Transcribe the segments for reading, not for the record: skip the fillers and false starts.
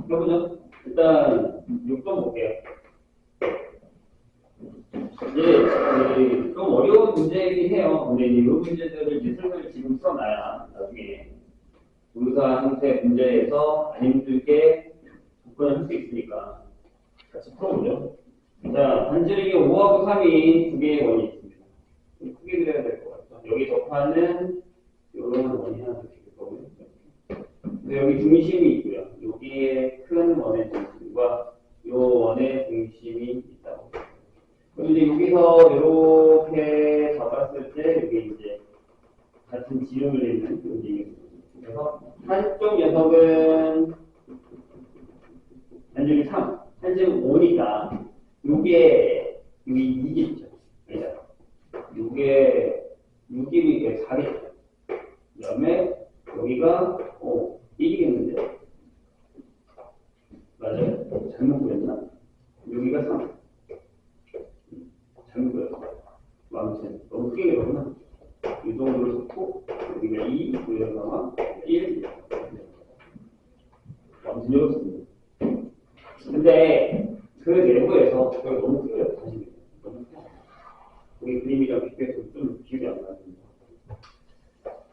해보죠. 일단 6번 볼게요. 이제 좀 어려운 문제이긴 해요. 근데 이제 이 문제들을 이제 슬슬 지금 써놔야 나중에 의사 상태 문제에서 안 힘들게 접근을 할 수 있으니까 같이 풀어보죠. 자, 반지름이 5하고 3인 두 개의 원이 있습니다. 좀 크게 그려야 될 것 같죠. 여기 접하는 이런 원이 하나 더 있을 거고요. 근데 여기 중심이 있고요. 여기에 큰 원의 중심과 이 원의 중심이 있다고. 그럼 이제 여기서 이렇게 잡았을 때 여기 이제 같은 지름을 내는 움직임. 그래서 한쪽 녀석은 반지름이 3, 한지름 5니까 요게 여기 2겠죠. 그죠? 요게 6이니까 4겠죠. 그 다음에 여기가 1이겠는데 맞아요? 잘못 그렸나? 여기가 3. 잘못 그렸어. 아무튼 너무 크게 그렸나? 이 정도로 놓고 여기가 2, 여기가 1. 아무튼 이렇습니다. 근데 그 내부에서 여기 너무 크게요. 사실 너무 커. 우리 그림이랑 비교해서 좀 기억이 안 나는데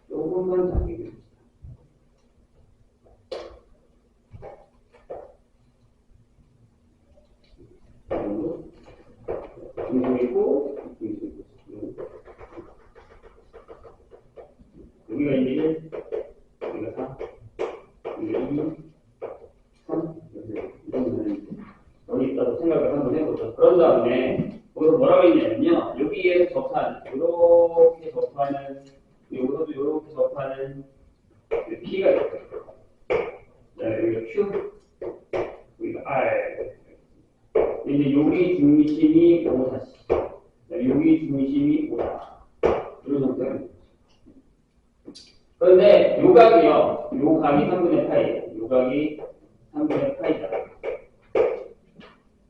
조금만 작게 그립시다. 중심이고 여기가 1, 여기가 4, 여기가 2, 3, 여기 있다고 생각을 한번 해보죠. 그런 다음에 여기서 뭐라고 했냐면요. 여기에서 접하는, 이렇게 접하는, 여기서도 이렇게 접하는 P가 있어요. 자, 여기가 Q, 여기가 R. 이제 여기 중심이 5, 4시. 여기 중심이 5다. 이런 정도는. 그런데 요각이요. 요각이 3분의 파이예요. 요각이 3분의 파이다.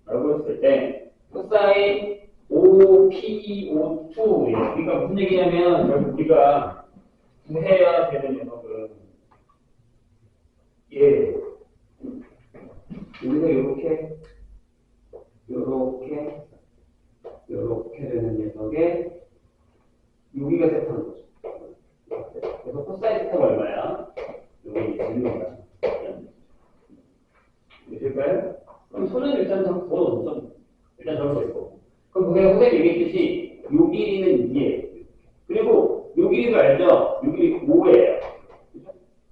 라고 했을 때 코사인 OPO2 그러니까 무슨 얘기냐면 결국 우리가 구해야 되는 녀석은 우리가 요렇게 되는 녀석에 여기가 세타는 거죠. 그래서 코사인 세타가 얼마야? 여기 질문이다. 되실까요? 그럼 손은 일단 다 부어놓죠. 일단 적을 있고. 그럼 그냥 선생님 얘기했듯이 요 길이는 2예요. 그리고 요 길이도 알죠? 요 길이 5예요.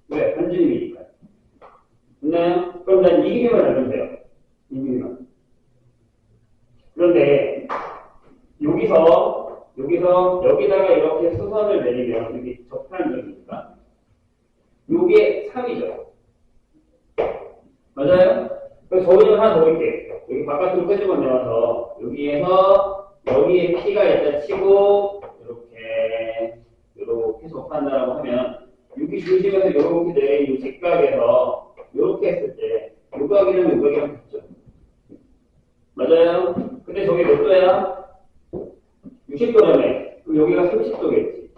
왜? 반지름이니까. 됐나요? 그럼 난 이 길이만 알면 돼요. 이 길이만. 그런데 여기서 여기다가 이렇게 수선을 내리면 이렇게 접하는 점이니까 요게 3이죠. 맞아요? 그래서 저기를 하나 더 볼게요. 여기 바깥으로 끄집어 내와서 여기에서 여기에 P가 있다 치고 이렇게 접한다라고 하면 여기 중심에서 이렇게 내린 이 직각에서 이렇게 했을 때 요각이랑 요각이랑 같죠. 맞아요? 근데 저게 몇 도야? 60도라며. 그럼 여기가 30도겠지.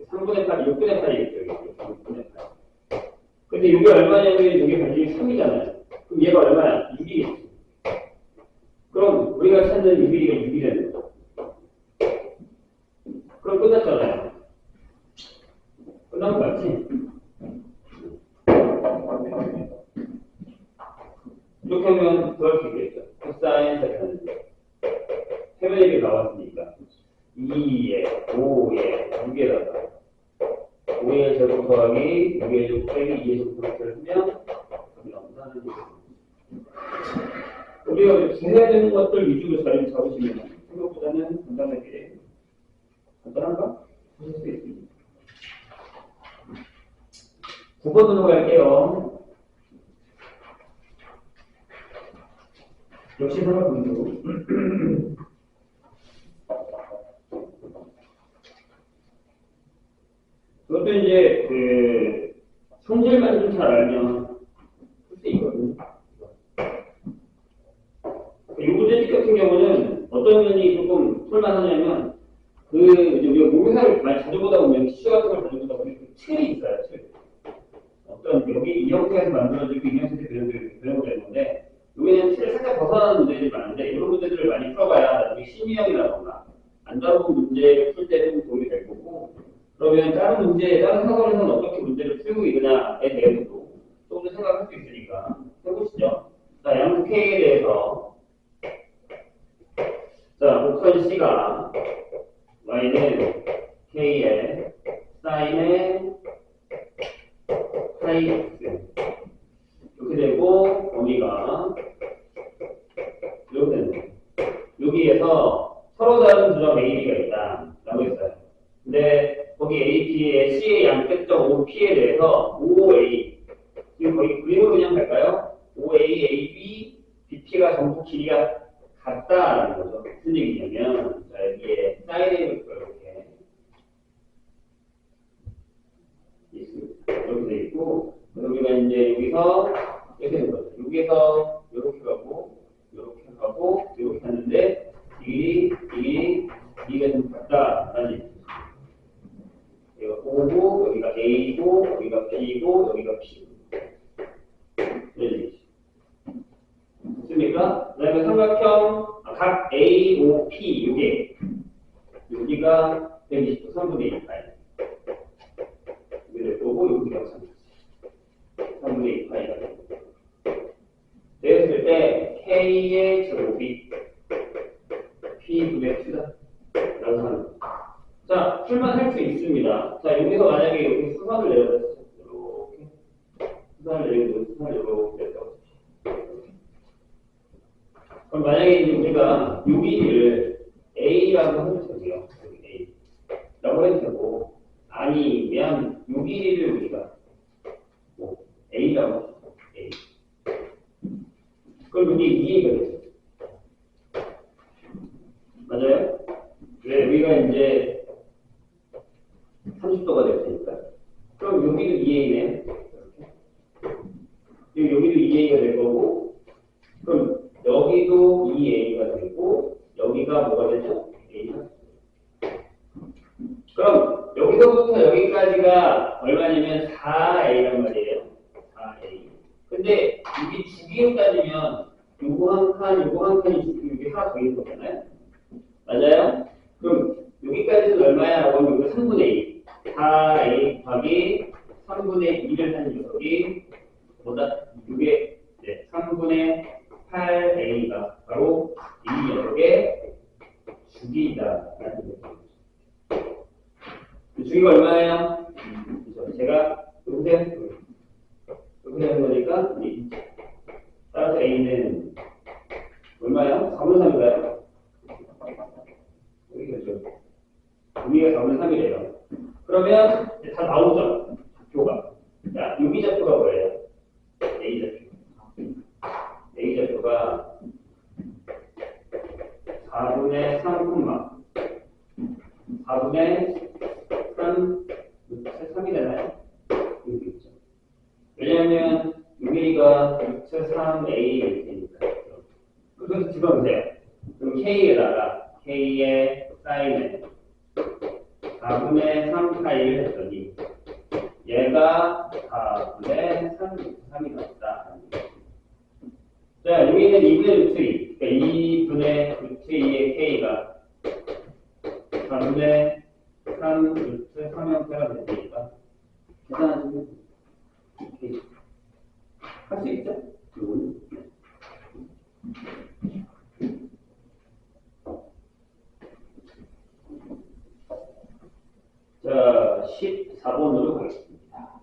3분의 8, 6분의 8이겠죠. 6분의 8. 근데 이게 얼마냐면 이게 반지름이 3이잖아요. 그럼 얘가 얼마야? 6이겠지. 그럼 우리가 찾는 6일이가 6이라는 거죠. 그럼 끝났잖아요. 끝난 거 맞지? 이렇게 하면 그럴 수 있겠죠. 코사인 세타는 세변의 게 나왔으니까 2에 5에 6에다가 5의 제곱 더하기 6의 제곱 빼기 2의 제곱 더하기를 하면 답이 나온다는 거죠. 우리가 해야 되는 것들 위주로 자리를 잡으시면 생각보다는 간단하게 간단한가? 하실 수 있습니다. 9번으로 갈게요. 역시 산업 분수. 그것도 이제 그 성질만 좀 잘 알면 할 수 있거든요. 이 문제집 같은 경우는 어떤 면이 조금 풀만하냐면 그 이제 우리가 모의사를 많이 자주 보다 보면 기초 같은 걸 자주 보다 보면 그 틀이 있어요. 틀. 어떤 여기 이 형태에서 만들어지고 이 형태에서 그러면 다른 문제, 다른 사설에서는 어떻게 문제를 풀고 있느냐에 대해서도 조금 더 생각할 수 있으니까 해보시죠. 자, 양수 K에 대해서 자, 곡선 C가 Y는 K의 사인의 파이 X 이렇게 되고 범위가 이렇게 되는 거예요. 여기에서 서로 다른 부정 AB가 있다 라고 했어요. 근데 거기 AP의 C의 양끝적 OP에 대해서 OA 지금 거기 그림으로 그냥 갈까요? OA, AB, BP가 전부 길이가 같다라는 거죠. 무슨 얘기냐면 자, 여기에 사인의 거 이렇게 있습니다. 이렇게 돼 있고 우리가 이제 여기서 이렇게 되는 거죠. 여기서 이렇게 가고 이렇게 하는데 이게 좀 같다라는 얘기죠. 여기가 O고 여기가 A고 여기가 B고 여기가 P고 이런 얘기죠. 됐습니까? 그 다음에 삼각형 각 A, O, P 요게 여기가 120도 3분의 1 파이 여기 될 거고 여기가 3분의 1 파이가 되고 되었을 때 K의 제곱이 P분의 2다 라고 하는 거죠. 자, 풀만 할 수 있습니다. 자, 여기서 만약에 여기 수선을 내려서 이렇게 수선을 이렇게 해서 그럼 만약에 이제 우리가 요 길이를 A라고 해도 되고요. A라고 해도 되고 아니면 요 길이를 우리가 뭐 A라고 해도 A. 그럼 여기 2A가 되죠. 맞아요? 왜 여기가 이제 30도가 될 테니까. 그럼 여기도 2A네. 여기도 2A가 될 거고 그럼 여기도 2A가 되고 여기가 뭐가 되죠? A가. 그럼 여기서부터 여기까지가 얼마냐면 4A란 말이에요. 4A. 근데 여기 주기로 따지면 요거 한 칸, 요거 한 칸이 주기로 여기 하나 더 있는 거잖아요. 맞아요? 그럼 여기까지는 얼마야? 라고 하면 이거 3분의 2. 4A 곱하기 3분의 2를 한 녀석이 뭐다? 이게 3분의 8A가 바로 이 녀석의 주기이다. 주기가 얼마예요? 제가 여기서 이렇게 하는 거니까 따라서 A는 얼마예요? 4분의 3인가요? 여기가 죠 여기가 4분의 3이래요. 그러면 다 나오죠? 좌표가. 자, 여기 좌표가 뭐예요? A 좌표. A 좌표가 4분의 3, 4분의 3이 되나요? 여기 있죠. 왜냐하면 여기가 3A 되니까. 그래서 집어보세요. 그럼 K에다가 K의 사인을 4분의 3 파이를 했더니 얘가 4분의 3이 나왔다. 자, 여기는 2분의 루트 2. 그러니까 2분의 루트 2의 K가 4분의 3 루트 3 형태가 되니까 계산하시면 이렇게 할 수 있죠? 이거는. 자, 14번으로 가겠습니다.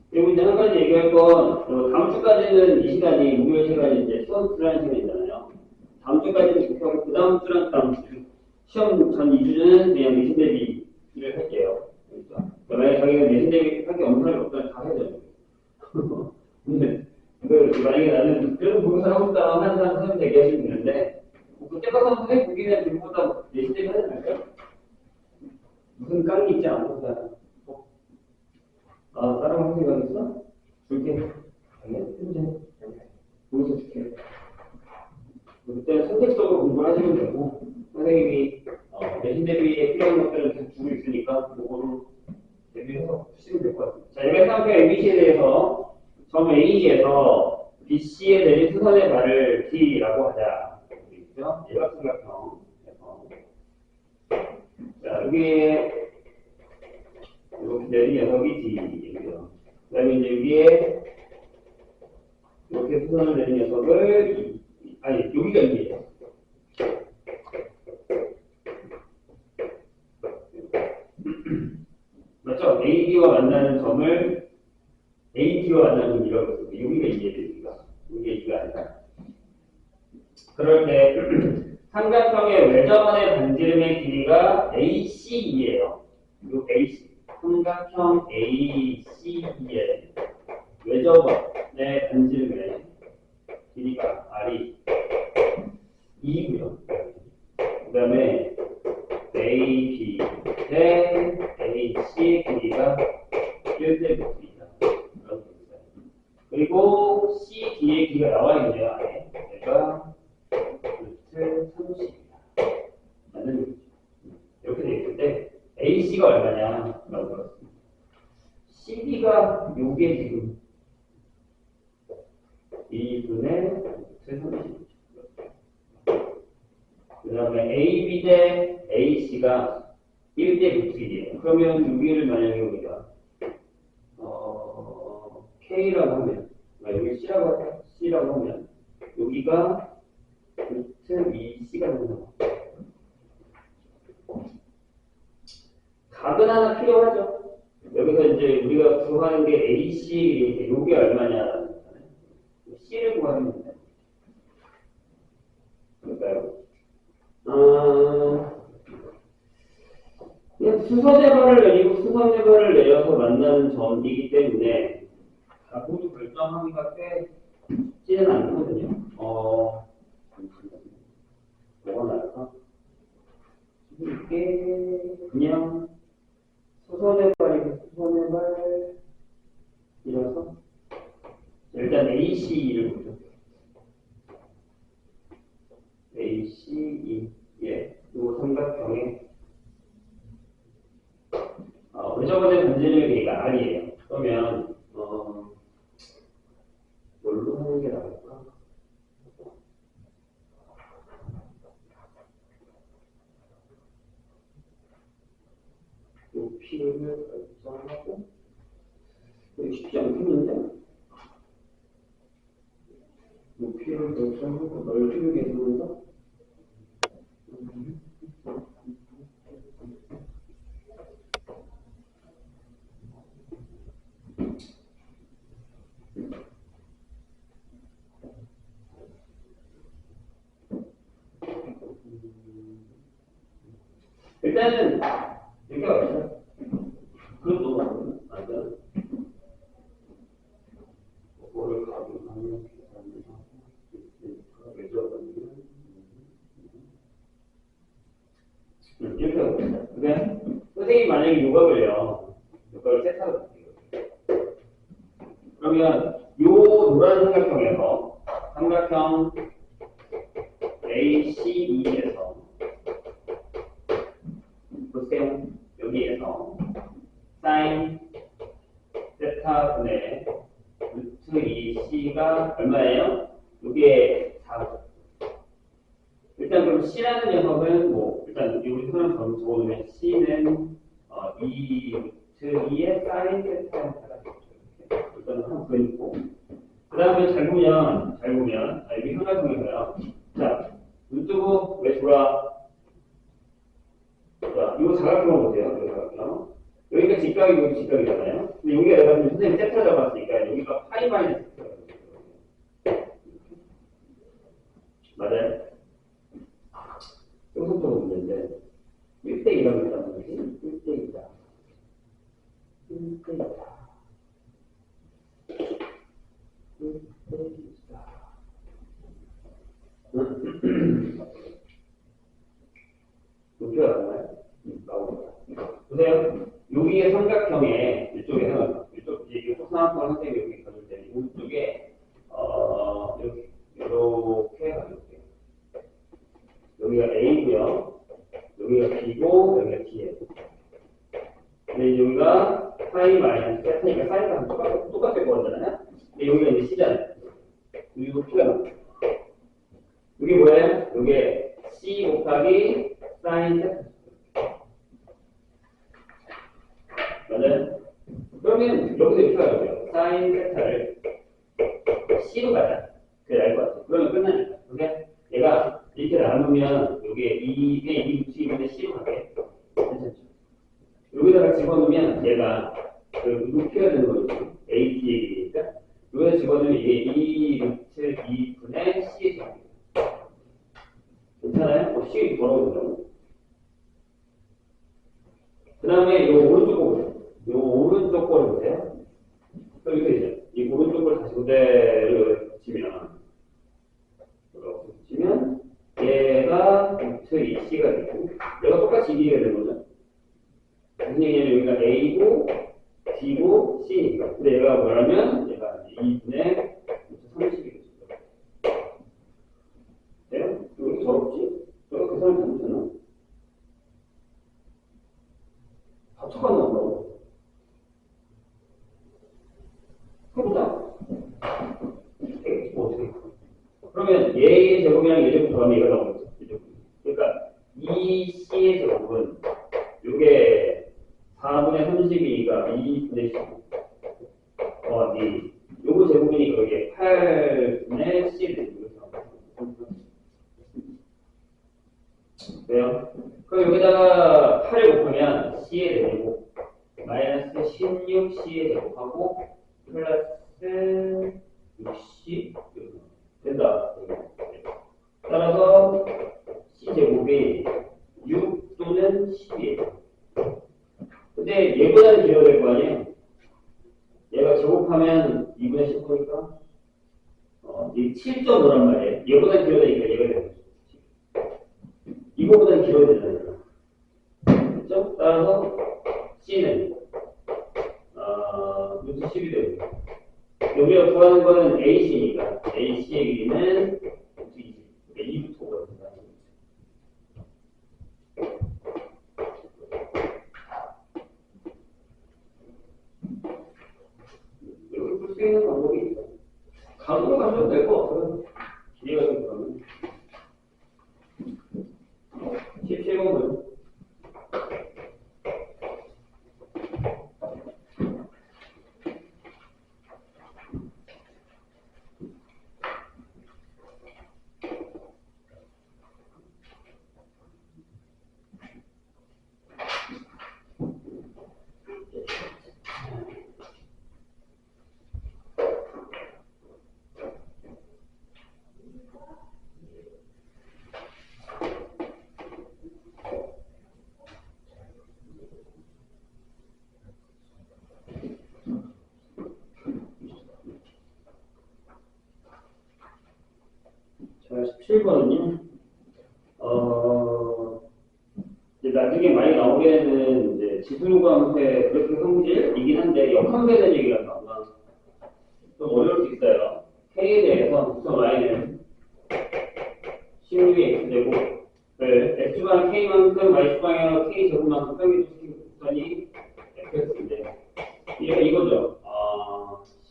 그리고 이제 한 가지 얘기할 건, 다음 주까지는 이 시간이, 목요일 시간이 이제 수업 들어가는 시간이잖아요. 다음 주까지는 이렇게 하고, 그 다음 주랑 다음 주, 시험 전 2주는 그냥 내신 대비를 할게요. 그러니까. 만약에 자기가 내신 대비 할 게 없는 사람이 없다면 다 해야죠. 근데, 만약에 나는 그래도 공부를 하고 싶다 하는 사람 선생님 대기하시면 되는데, 그때 가서 선생님 보기에는 지금보다 내신 대비 하지 말까요? 무슨 깡이 있지 않을까? 아, 다른 거 생각 있어? 줄게. 현재. 거기서 줄게. 그때 선택적으로 공부를 하시면 되고, 선생님이 내신 대비에 필요한 것들을 계속 주고 있으니까, 그거를 대비해서 쓰시면 될 것 같습니다. 자, 예배상표 ABC에 대해서 점 A에서 BC에 내린 수선의 발을 D라고 하자. 있죠? 예각삼각형에서 여기에 이렇게 내린 녀석이 D이고요. 그 다음에 이제 위에 이렇게 수선을 내린 녀석을 아니 여기가 2예요. 맞죠? AB와 만나는 점을 AD와 만나는 점이라고 했어요. 여기가 2예요. 여기가 2가 아니라. 그럴 때 삼각형의 외접원의 반지름의 길이가 AC이에요. 이 AC. 삼각형 AC의 외접원의 반지름의 길이가 R이 2고요. 그 다음에 AB 대 AC의 길이가 1대 6입니다. 그리고 CD의 길이가 나와 있네요. 안에. 얘가 루트 30입니다. 맞는 얘기죠. 이렇게 되어 있는데 AC가 얼마냐? 라고 물었습니다. CD가 요게 지금 2분의 루트 30이죠. 그 다음에 AB 대 AC가 1대 루트 1이에요. 그러면 여기를 만약에 우리가 K라고 하면 여기 C라고 할까요? C라고 하면 여기가 루트 2C가 된다. 각은 하나 필요하죠. 여기서 이제 우리가 구하는 게 AC, 요게 얼마냐라는 거잖아요. C를 구하는 겁니다. 그럴까요? 그냥 수선해발을 내리고 수선해발을 내려서 만나는 점이기 때문에 각으로 결정하기가 꽤 쉽지는 않거든요. 뭐가 나을까? 이게 그냥 수선해발이고 수선해발이라서 일단 AC를 보죠. ACE 예, 요 삼각형의 외접원의 반지름의 길이가 R이에요. 그러면 뭘로 하는 게 나을까? 높이를 결정하고 쉽지 않겠는데? 높이를 결정하고 넓이를 계산한다? 일단은 이렇게 가보죠. 그것도 맞아. 그거를 가격하면 이렇게 가보죠. 그래? 선생님이 만약에 요각을요. 요각을 세타로 볼게요. 그러면 요 노란 삼각형에서 삼각형 ACE에서 보세요. 여기에서 사인 세타분의 루트 2C가 얼마예요? 이게 4죠. 일단 그럼 C라는 녀석은 뭐 일단 우리 손을 적어놓으면 C는 2 루트 2의 사인 세타가 되죠. 일단 한번 그려놓고 그 다음에 잘 보면 여기 삼각형에서요. 자, 눈 뜨고 왜 돌아? 자, 이 사각형을 보세요. 이 사각형. 여기가 직각이고 여기 직각이잖아요. 근데 여기가 내가 지금 선생님 세타 잡았으니까 여기가 파이 마이너스 맞아요? 요소적으로 문제인데 1대2라고 했다는 거지? 1대2다. 1대2다. 1대2다. 높이가 나와요? 나옵니다. 보세요. 여기에 삼각형에 이쪽에 하나, 이쪽 이제 삼각형 선생님이 여기 가질 때 이쪽에 이렇게 가져올게요. 여기가 A고요. 여기가 B고 여기가 D예요. 근데 여기가 파이 마이너스 세타니까 사이즈가 똑같을 거잖아요. 근데 여기가 이제 C잖아요. 그리고 P가 나와요. 여기 뭐예요? 여기 C 곱하기 사인 세타. 여기서 이렇게 하라고요. 사인 세타를 C로 가자. 그게 나을 것 같아. 그러면 끝나니까. 오케이? 얘가 이렇게 나누면 여기에 2에 2 붙이는데 C로 가게. 괜찮죠? 여기다가 집어넣으면 얘가 그 루트가 되는 거죠. AT의 길이니까. 여기다 집어넣으면 이게 2 루트 2분의 C의 제곱. 괜찮아요? C 돌아오죠. 그 다음에 요 오른쪽 거 보세요. 요 오른쪽 거를 보세요. 그럼 이렇게 되죠. 이 오른쪽 걸 다시 그대로 붙이면 얘가 루트 2C가 되고 얘가 똑같이 2D가 되는 거죠. 무슨 얘기냐면 여기가 A고 D고 C니까. 근데 얘가 뭐라면 얘가 2분의 30이겠죠. 돼요? 여기 더럽지? 저거 계산을 잘못했나? 합쳐가 나온다고. 해보자. 어떻게? 그러면 얘의 제곱이랑 얘 제곱 더하면 얘가 나오겠죠. 그러니까 이 C의 제곱은 이게 4분의 32가 2분의 15 더하기 요거 제곱이니까 이게 8분의 C를 되는 왜요? 그럼 여기다가 8을 곱하면 C의 제곱 마이너스 16C의 제곱하고 플러스 6C 된다. 따라서 C제곱이 6 또는 10이에요. 근데 얘보다는 길어야 될 거 아니에요? 얘가 제곱하면 2분의 10이니까 이 7.5란 말이에요. 얘보다 길어야 되니까 얘가 되는 거죠. 이거보다 길어야 되잖아요. 그렇죠? 따라서 C는 루트 10이 되고 여기가 구하는 거는 AC니까 AC의 길이는 루트 20. 2부터가 된다. 이렇게 풀 수 있는 방법이 있어요. 가로로 가셔도 될 것 같아요. 길이가 좀 그러면 17번은 자, 17번은요. 이제 나중에 많이 나오게 되는 이제 지수요구함수의 그래프 성질이긴 한데 역함수에 대한 얘기가 나오나 좀 어려울 수 있어요. K에 대해서 우선 Y는 16의 X제곱을 X주방 K만큼 Y주방에 K제곱만큼 평균시키는 곡선이 F였는데 이거죠.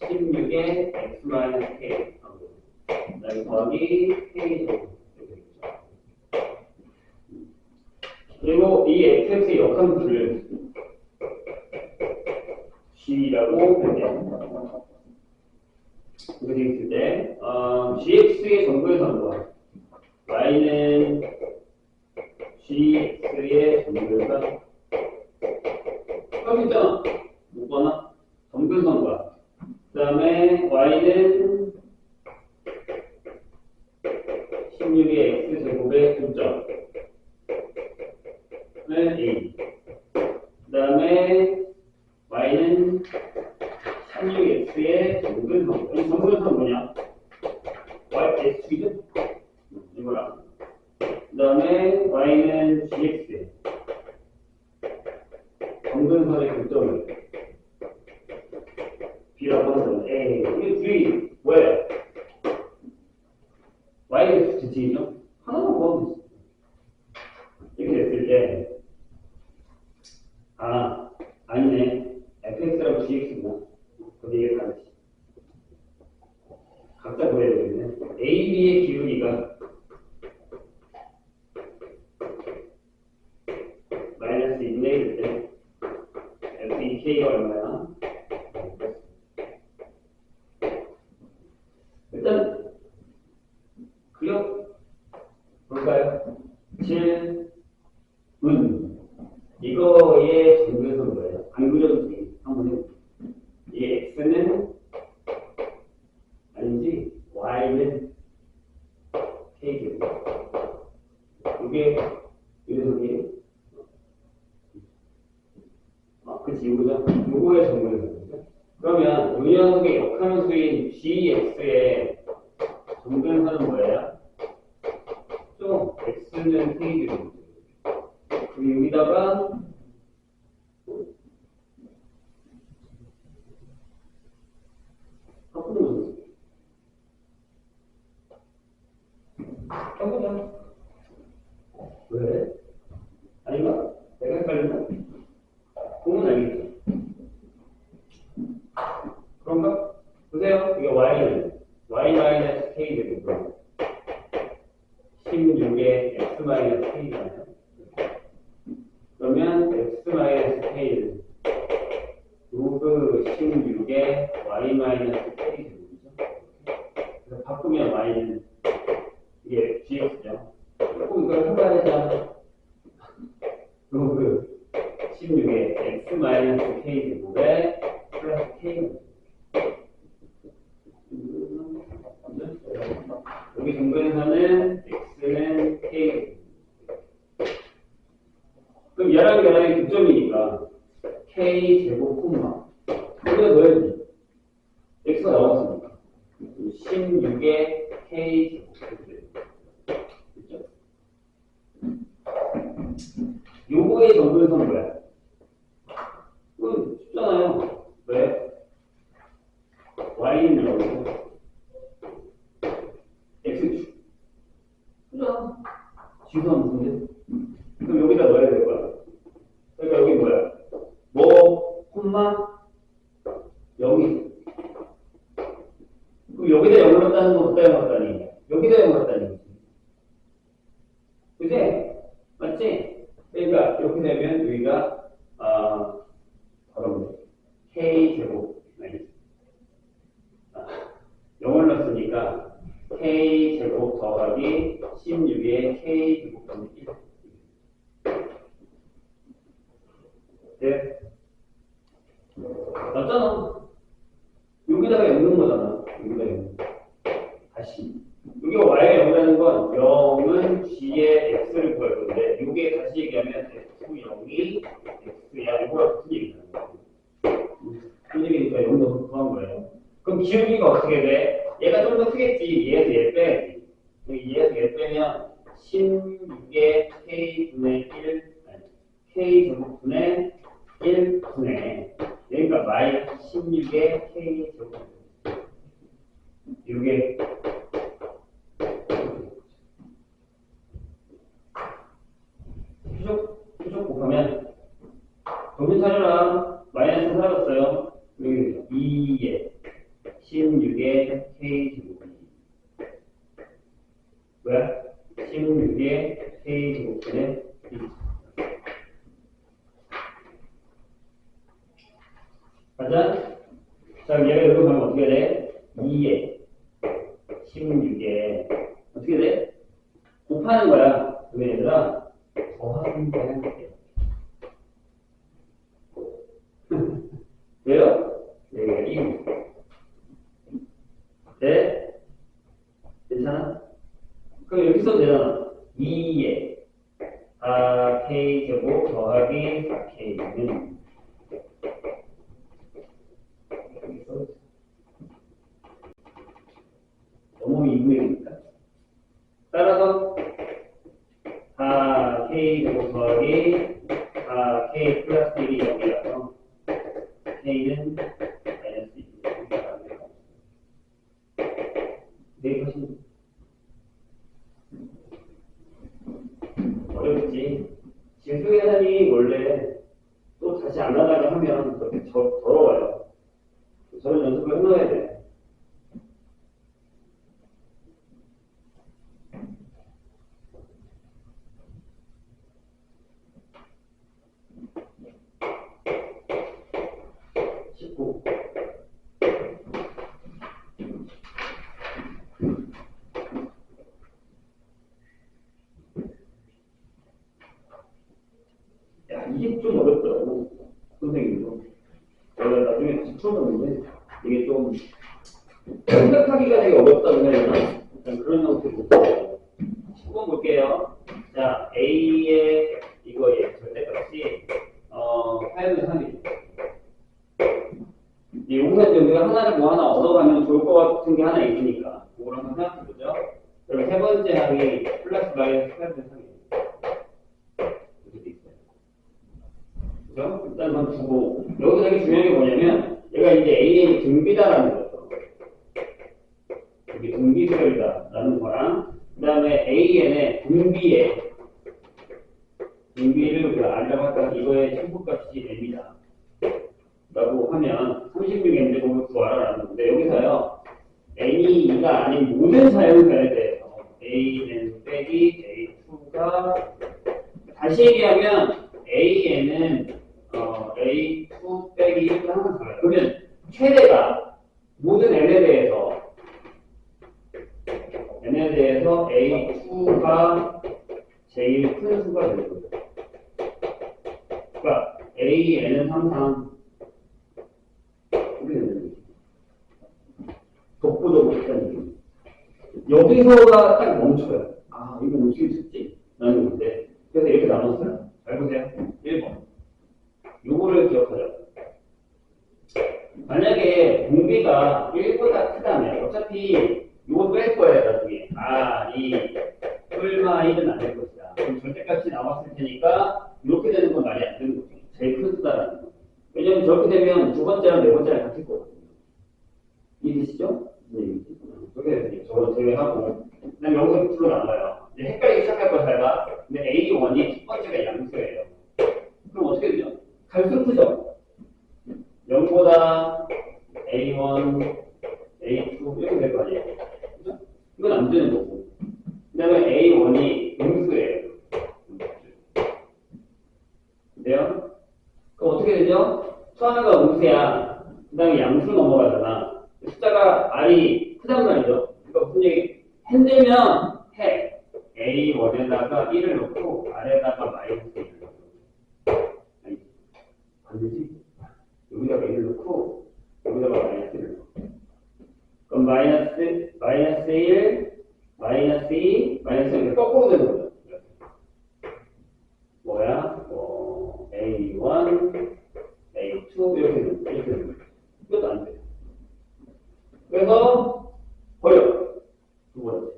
16의 X-K 그다음에 더하기 K제곱 그리고 이 fx의 역함수를 g라고 할게요. 이렇게 있을 때 gx의 정글선과 y는 gx의 정글선 여기 있잖아. 못 봐나? 정글선과 그 다음에 y는 16의 x제곱의 분점 A. 그 다음에 Y는 16X의 정근선. 이 정근선 뭐냐? Y X축이죠? 이거랑. 그 다음에 Y는 GX. 정근선의 교점을 B라고 하는 A. 이게 둘이 뭐예요? Y의 특징이죠? 하나만 구하면 되지. 이렇게 됐을 때 아니네. fx라고 gx구나. 근데 이게 다르지. 각자 보여야 되겠네. a, b의 기울기가 마이너스 2분의 1일 때 f2k가 얼마야? 이거의 정도에서 뭐예요? 안 그려도 돼. 한번 해볼게요. 이 x는 아닌지 y는 k제곱. 이게 이 녀석이 그치 이거죠? 요거의 정근선이죠. 그러면 이 녀석의 역함수인 gx의 정근선은 뭐예요? 좀 x는 k제곱. 그리고 여기다가 바꾸는 거죠. 해보자. 왜? 아닌가? 내가 헷갈렸나? 보면 알겠죠. 그런가? 보세요. 이게 y는 y-k 제곱 16에 x-k잖아요. 그러면 x-k는 로그 16에 y-k 제곱이죠. 그래서 바꾸면 y는 이게 gx죠. 조금 이걸 해봐야죠. 로그 16에 x-k 제곱에 플러스 k가 여기 정근에서는 x는 k. 그럼 얘랑 득점이니까 k 제곱 콤마 여기다 넣어야지. x가 나왔으니까 16에 k 제곱. 그렇죠? 요거의 정근선 뭐야? 이건 쉽잖아요. 왜? y는 여기고 x축. 그죠? 지수는 무슨 그럼 여기다 넣어야 될 거야. 그러니까 여기 뭐야? 뭐, 콤마, 여기. 그럼 여기다 0을 넣었다는 거 어디다 0을 넣었다니? 여기다 0을 넣었다니. 그지? 맞지? 그러니까 이렇게 되면 여기가, 바로 K제곱. 0을 넣었으니까 K제곱 더하기 16에 K제곱 더하기 1. 네. 맞잖아. 여기다가 0 넣은 거잖아. 여기다 0. 다시. 여기 y가 0이라는 건 0은 g의 x를 구할 건데, 이게 다시 얘기하면 x 0이 x야. 이거랑 무슨 얘기냐는 거야. 무슨 얘기니까 0 넣어서 구한 거예요. 그럼 기울기가 어떻게 돼? 얘가 좀 더 크겠지. 얘에서 얘 빼야지. 얘에서 얘 빼면 16의 k분의 1, 아니, k 제곱분의 1분의 그러니까 마이 16의 k 제곱. 이게 표적 곱하면 정신 차려라. 마이너스 사라졌어요. 여기 2에 16의 k 제곱이 뭐야? 16의 k 제곱분의 1. 가자. 자, 얘가 여기로 가면 어떻게 돼? 2에 16에 어떻게 돼? 곱하는 거야. 그러면 얘들아 더하는 거야. 왜요? 여기가 1. 네? 괜찮아? 그럼 이렇게 써도 되잖아. 2에 4k제곱 더하기 4k는 너무 2분의니까. 따라서 4k제곱 더하기 4k 플러스 1이 여기라서 k는 마이너스 2. 네, 것이 어렵지. 지수 계산이 원래 또 다시 안 하다가 하면 그렇게 더러워요. 저런 연습을 해놔야 돼. 이게 좀 어렵더라고. 선생님도. 제가 나중에 다시 풀어봤는데, 이게 좀 생각하기가 되게 어렵다고 해야 되나? 약간 그런 형태로. 10번 볼게요. 자, A의 이거의 절대값이, 8분의 3이죠. 여기서 이제 우리가 하나를 뭐 하나 얻어가면 좋을 것 같은 게 하나 있으니까. 그걸 한번 생각해보죠. 그럼 세 번째 항이 플러스 마이너스 8분의 3이에요. 이렇게 돼 있어요. 그죠? 일단 한번 두고. 여기서 되게 중요한 게 뭐냐면, 얘가 이제 A의 등비다라는 거죠. 여기 등비수열이다라는 거랑, 그 다음에 AN의 등비를 우리가 R이라고 할까 이거의 첨부값이 M이다. 라고 하면 36M제 공을 구하라라는 건데, 여기서요, N이 2가 아닌 모든 사용자에 대해서 AN 빼기 A2가, 다시 얘기하면 AN은 A2 빼기 1을 항상 잡아요. 그러면 최대가 모든 N에 대해서 A2가 제일 큰 수가 되는 거죠. 그러니까 AN은 항상 독보적으로 있다는 얘기. 여기서가 딱 멈춰요. 아, 이거 어떻게 듣지? 라는 건데. 그래서 이렇게 나눴어요. 잘 보세요. 1번. 요거를 기억하자. 만약에 공비가 1보다 크다면 어차피 요거 뺄 거예요, 나중에. R이 뿔마 1은 안 될 것이다. 그럼 절대값이 나왔을 테니까 이렇게 되는 건 말이 안 되는 거죠. 제일 큰 수다라는 거. 왜냐면 저렇게 되면 두 번째랑 네 번째랑 같을 거거든요. 이해되시죠? 네. 그렇게 되죠. 저거 제외하고. 그 다음에 여기서 풀로 나와요. 이제 헷갈리기 시작할 거 잘 봐. 근데 A1이 첫 번째가 양수예요. 그럼 어떻게 되죠? 갈수록 크죠? 0보다 A1, A2 이렇게 될 거 아니에요? 그죠? 이건 안 되는 거고. 그 다음에 A1이 음수예요. 그래요? 그럼 어떻게 되죠? 처음에가 음수야. 그 다음에 양수 넘어가잖아. 숫자가 R이 크단 말이죠. 그러니까 무슨 얘기? 흔들면 해. A1에다가 1을 넣고 R에다가 마이너스 1을 넣고. 아니, 반드시 여기다가 1을 넣고 여기다가 마이너스 1을 넣고. 그럼 마이너스 1, 마이너스 2, 마이너스 1 거꾸로 되는 거죠. 뭐야? A1, A2 이렇게 되는 거죠. 이것도 안 돼요. 그래서 버려. 두 번째.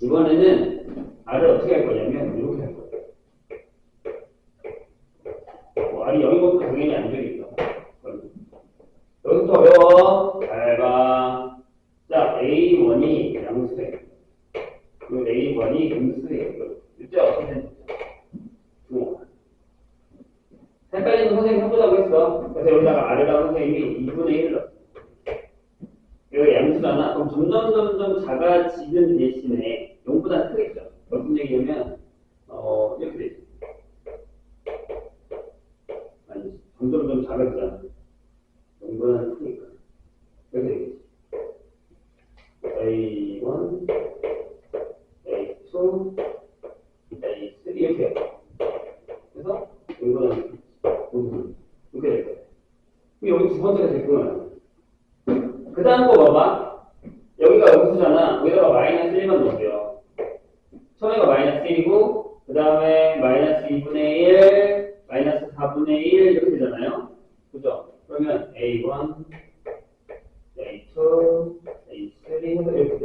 이번에는 R을 어떻게 할 거냐면 이렇게 할 거예요. R이 0인 것도 당연히 안 되겠죠. 여기부터 어려워. 잘 봐. 자, A1이 양수예요. 그 A1이 음수예요. 이때 어떻게 되는 거죠? 헷갈리는 선생님 해보자고 했어. 그래서 여기다가 R에다가 선생님이 2분의 1을 넣었어. 여기 양수잖아? 그럼 점점 작아지는 대신에 0보다 크겠죠. 무슨 얘기냐면, 이렇게 되죠. 아니, 점점 작아지잖아. 0보다 크니까. 이렇게 되겠지. A1, A2, A3 이렇게 해요. 그래서 0보다 이렇게 될 거예요. 그럼 여기 두 번째가 됐구나. 그 다음 거 봐봐. 여기가 음수잖아. 여기다가 마이너스 1만 넣을게요. 처음에가 마이너스 1이고, 그 다음에 마이너스 2분의 1, 마이너스 4분의 1 이렇게 되잖아요. 그죠? 그러면 A1, A2, A3 해서 이렇게 돼.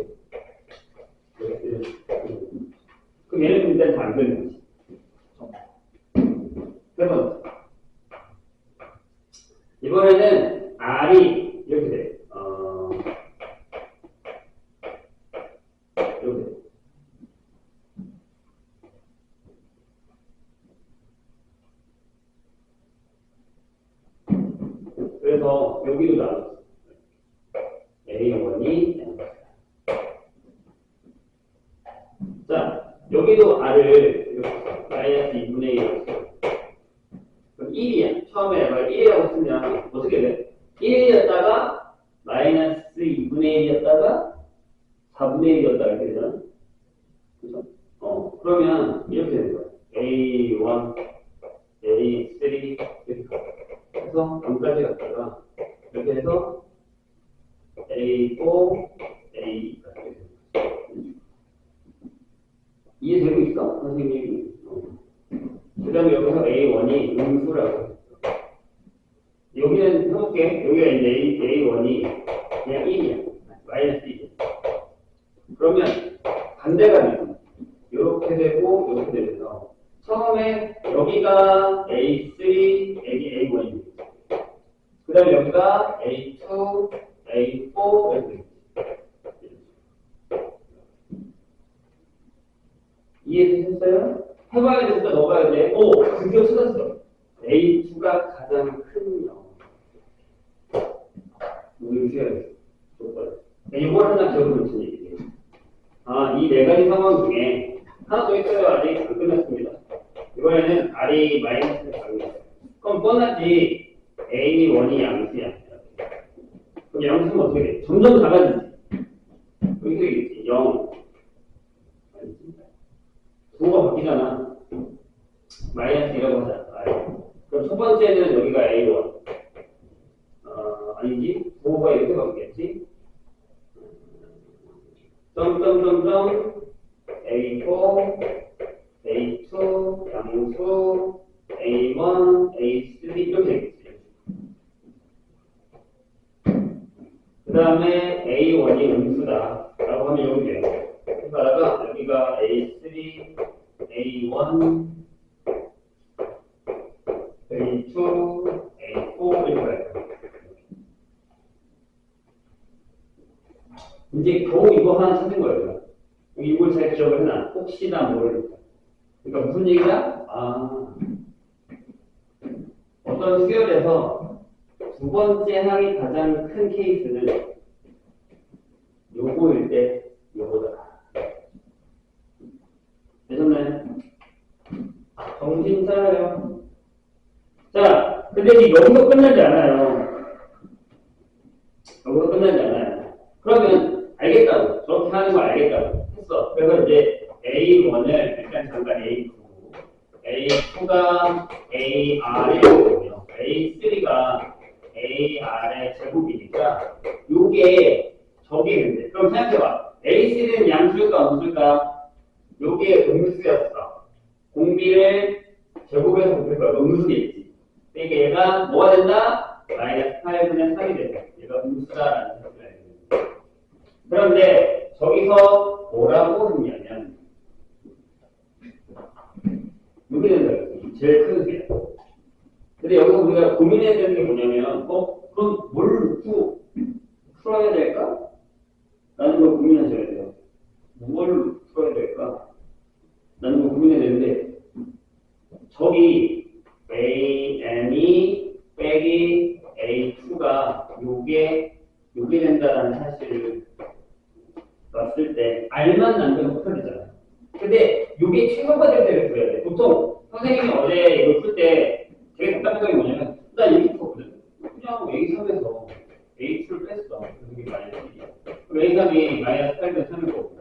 그럼 얘는 일단 다 안 되는 거지. 그러면 이번에는 R이 이렇게 돼. 이렇게 돼. 그래서 여기도 나왔어. A1이 자, 여기도 R을 이렇게 마이너스 2분의 1 그럼 1이야. 처음에 말 1이라고 쓰면 어떻게 돼? 1이었다가 마이너스 2분의 1이었다가 4분의 1이었다가 이렇게 되잖아. 그러면 이렇게 되는 거예요. A1, A3 이렇게 해서 0까지 갔다가 이렇게 해서 A4, A까지 이해되고 있어? 선생님이? 그 다음에 여기서 A1이 음수라고. 여기는 해볼게. 여기가 이제 A1이 그냥 1이야. 마이너스 1이야. 그러면 반대가 되죠. 이렇게 되고, 이렇게 되면서. 처음에 여기가 A3, 여기 A1입니다. 그 다음에 여기가 A2, A4, 이렇게. 이해되셨어요? 해봐야 되니까 넣어봐야 돼. 오! 드디어 찾았어. A2가 가장 큰 영. 우리 쉬어야겠어. 이걸 하나 기억을 무슨 얘기예요? 이 네 가지 상황 중에 하나 더 있어요. 아직 안 끝났습니다. 이번에는 R이 마이너스를 가고 있어요. 그럼 뻔하지 A1이 양수야. 그럼 양수는 어떻게 돼? 점점 작아지지. 여기서 있지. 0. 부호가 바뀌잖아. 마이너스 1이라고 하자. 그럼 첫 번째는 여기가 A1. 아니지? 부호가 이렇게 바뀌겠지? 점점점점 A4, A2, 양수, A1, A3 이렇게 되겠지. 그 다음에 A1이 음수다 라고 하면 여기 돼요. 그러다가 여기가 A3, A1, A2, A4 이렇게 가요. 이제 겨우 이거 하나 찾은 거예요. 이걸 잘 기억을 해놔. 혹시나 모르니까. 그러니까 무슨 얘기야? 어떤 수열에서 두 번째 항이 가장 큰 케이스는 요거일 때 요거다. 되셨나요? 정신 차려요. 자, 근데 이제 여기서 끝나지 않아요. 여기서 끝나지 않아요. 그러면 알겠다고. 저렇게 하는 거 알겠다고 했어. 그래서 이제 A1을 일단 잠깐 A2, A2가 AR의 제곱이요. A3가 AR의 제곱이니까 요게 저게 된대. 그럼 생각해봐. A3는 양수일까 음수일까? 요게 음수였어. 공비를 제곱해서 곱할 거야. 음수겠지. 그러니까 얘가 뭐가 된다? 마이너스 8분의 3이 된다. 얘가 음수다라는 생각을 해야 됩니다. 그런데 저기서 뭐라고 했냐면 이렇게 된다. 제일 큰 수야. 근데 여기서 우리가 고민해야 되는 게 뭐냐면 그럼 뭘 풀어야 될까? 라는 걸 고민하셔야 돼요. 뭘 풀어야 될까? 라는 걸 고민해야 되는데 저기 AM이 빼기 A2가 요게 된다라는 사실을 봤을 때 R만 남겨서 풀어야 되잖아요. 근데 요게 최소가 될 때를 풀어야 돼. 보통 선생님이 어제 이걸 풀 때 되게 답답한 게 뭐냐면 나 이렇게 풀었거든. 그냥 A3에서 A2를 뺐어. 그게 마이너스 1이야. 그럼 A3이 마이너스 8분의 3일 거고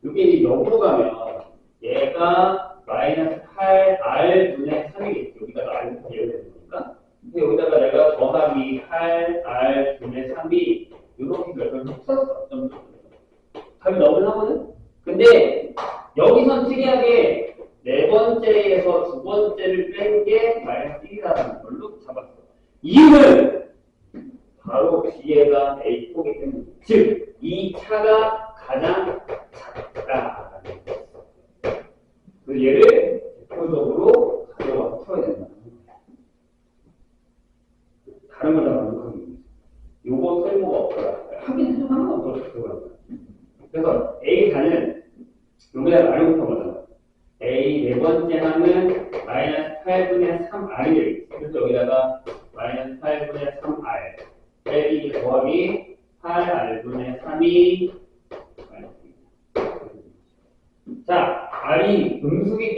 요게 이제 역으로 가면 얘가 마이너스 8R분의 3이겠지. 여기다가 R부터 예외되는 거니까. 근데 여기다가 내가 더하기 8R분의 3이 이렇게 결과를 썼어. 답이 너무나거든? 근데 여기선 특이하게 네 번째에서 두 번째를 뺀 게 마이너스 1이라는 걸로 잡았어. 이유는 바로 뒤에가 A4이기 때문에 즉, 이 차가 가장 작다. 그래서 얘를 대표적으로 가져와서 풀어야 된다. 다른 걸 다 완벽하게 요거 쓸모가 없더라. 하긴 좀 하나 없더라. 그래서 A4는 여기다가 R부터 보자. A 네 번째 항은 마이너스 8분의 3R이 되겠지. 그래서 여기다가 마이너스 8분의 3R 빼기 더하기 8R분의 3이 자, R이 음수기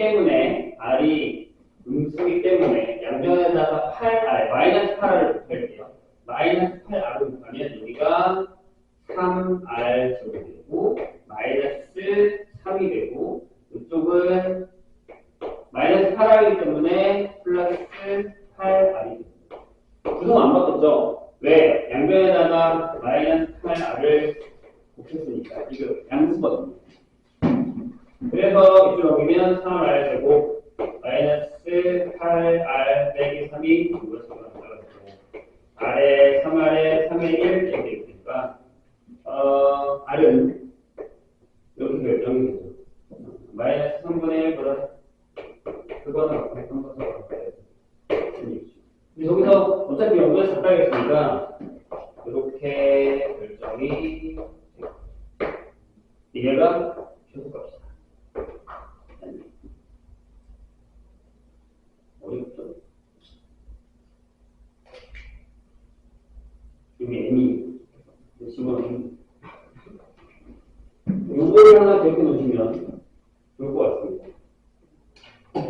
때문에 양변에다가 8R, 마이너스 8R을 곱할게요. 마이너스 8R을 곱하면 여기가 3R 제곱이 되고 마이너스 3이 되고 이쪽은 마이너스 8r이기 때문에 플러스 8r이 구성 안 바꿨죠? 왜? 양변에다가 마이너스 8r을 곱했으니까 지금 양수거든요. 그래서 이쪽으로 보면 3r 제곱 마이너스 8r 빼기 3이 이것으로 나가지고 r에 3r에 3의 1 이렇게 있으니까 r은 이렇게 결정이 되죠. 마이너스 3분의 1보다 그거는 어떻게 선거서 여기서 어차피 연구에 작가겠으니까 이렇게 결정이 얘가 최소값이다. 어렵죠? 여기 n이 지금 요거를 하나 기억해 놓으시면 좋을 것 같습니다.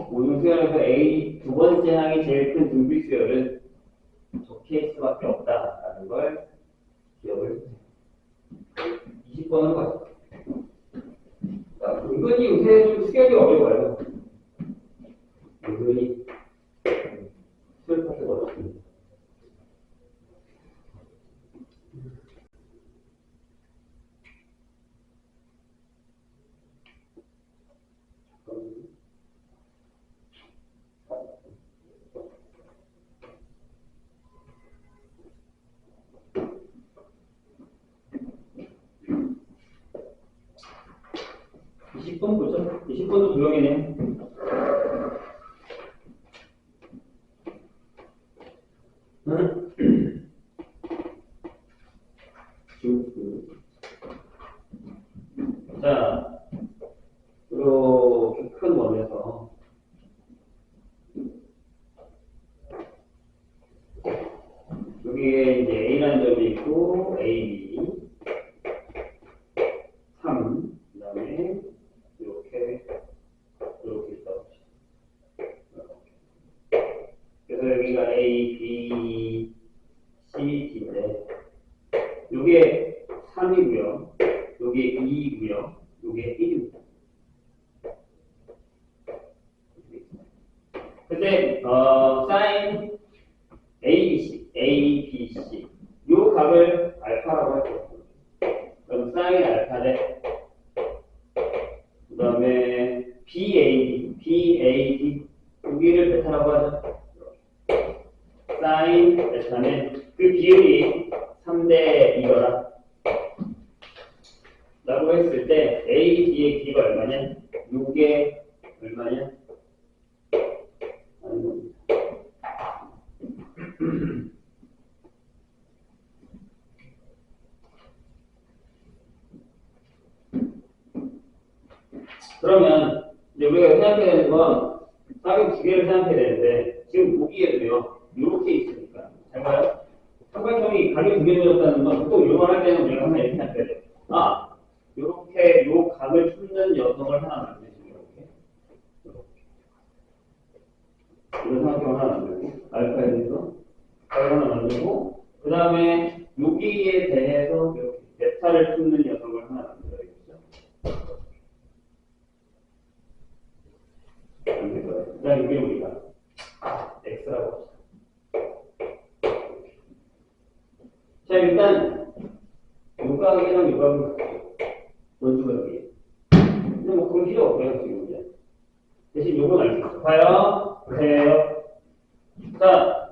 모든 수열에서 A 두 번째 항이 제일 큰 등비 수열은 저 케이스밖에 없다라는 걸 기억을 해주세요. 20번으로 가죠. 은근히 요새 좀 수열이 어려워요. 은근히 수열 파트가 어렵습니다. 보죠. 20번도 조용히네. 자, 이렇게 큰 원에서 여기에 이제 A라는 점이 있고 A, B, 3, 그 다음에 이렇게 있다고. 그래서 여기가 A, B, C, D인데 요게 3이고요. 요게 2이고요. 요게 1입니다. 근데 사인 A, B, C 요 값을 알파라고 할게요. 그럼 사인 알파 대 그 다음에 BAD 여기를 베타라고 하죠. 사인 베타는 그 비율이 3대 2거라 라고 했을 때 A, B의 B가 얼마냐? 요게 얼마냐? 그러면 이제 우리가 생각해야 되는 건 사격 두 개를 생각해야 되는데 지금 보기에도요 이렇게 있으니까 잘 봐요. 삼각형이 각이 두 개 되었다는 건 보통 이런 걸 할 때는 우리가 항상 이렇게 생각해야 돼요. 아, 이렇게 요 각을 품는 녀석을 하나 만드시면 이렇게 이런 삼각형을 하나 만들고 알파에 대해서 하나 만들고 그 다음에 여기에 대해서 이렇게 베타를 품는 녀석을 하나 만들어야겠죠. 그 다음에 이게 우리가 X라고 합시다. 자, 일단 요각이랑 요각은 원주가 여기. 근데 뭐 그건 필요 없고요, 지금 이제. 대신 요건 알 수 있죠. 봐요. 보세요. 자,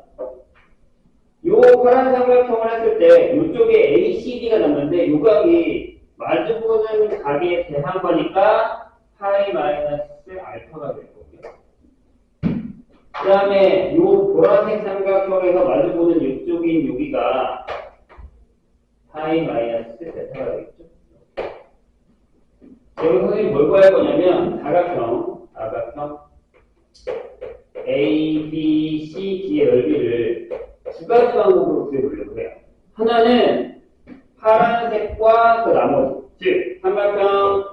요 파란 삼각형을 했을 때 요쪽에 ACD가 남는데 요각이 마주보는 각에 대한 거니까 파이 마이너스 알파가 될 거고요. 그 다음에 요 보라색 삼각형에서 마주보는 이쪽인 여기가 파이 마이너스 베타가 되겠죠. 여기 선생님이 뭘 구할 거냐면 사각형 A, B, C, D의 넓이를 두 가지 방법으로 구해보려고 해요. 하나는 파란색과 그 나머지, 즉 삼각형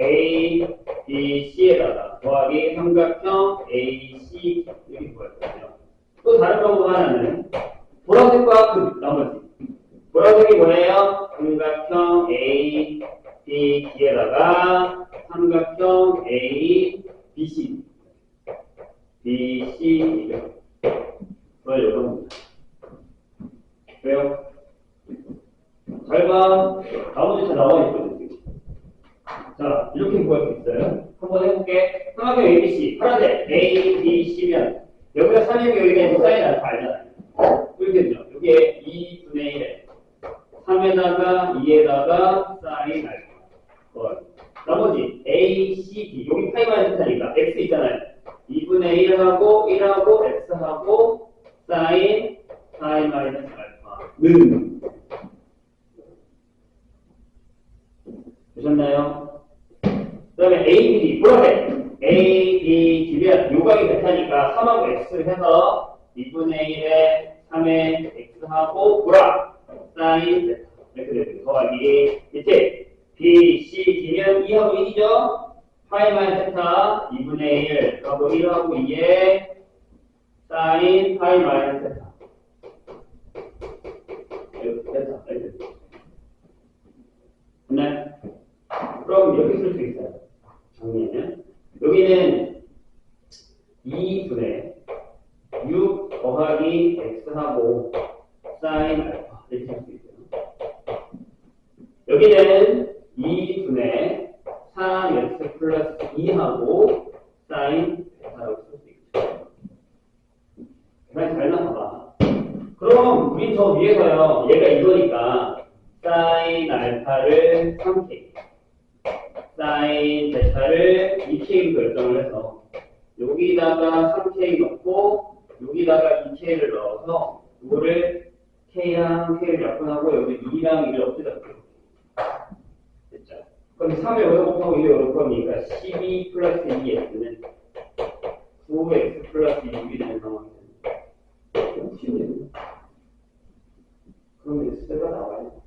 A, B, C에다가 더하기 삼각형 A, C 이렇게 구할 거예요. 또 다른 방법 하나는 보라색과 그 나머지. 보라색이 뭐예요? 삼각형 A, B, D에다가 삼각형 A, BC. BC죠. 그걸 요구합니다. 왜요? 잘 봐. 나머지 다 나와 있거든요. 자, 이렇게 구할 수 있어요. 한번 해볼게. 삼각형 ABC. 파란색 A, B, C면 여기가 3이고 여기가 사인 알파 알잖아요. 이렇게 되죠. 여기에 2분의 1에 3에다가 2에다가 사인 알파. 나머지 A, C, D. 여기 파이만 했다니까. X 있잖아요. 2분의 1하고 1하고 X하고 사인 파이 마이너스 알파는 되셨나요? 그 다음에 A, B, D. 보라색 A, B, D면 요각이 베타니까 3하고 X를 해서 2분의 1에 3에 X하고 보라 사인 베타. 이렇게 되죠. 더하기 밑에 B, C, D면 2하고 1이죠? 파이 마이너스 베타 2분의 1하고 1하고 2에 사인 파이 마이너스 베타. 베타. 이렇게 됐나요? 그럼 이렇게 쓸 수 있어요. 정리는 여기는 2분의 6 더하기 X하고 사인 알파 이렇게 할 수 있어요. 여기는 2분의 3X 플러스 2하고 사인 베타라고 쓸 수 있죠. 계산이 잘 나와봐. 그럼 우린 저 위에서요. 얘가 이거니까 사인 알파를 3K 사인 베타를 2K로 결정을 해서 여기다가 3K 넣고 여기다가 2K를 넣어서 이거를 K랑 K를 약분하고 여기 2랑 1을 없애자. 됐죠? 그럼 3을 여기서 곱하고 1을 여기서 곱하니까 12 플러스 2X는 9X 플러스 6이 되는 상황이 됩니다. 쉽네요. 그럼 X가 나와요.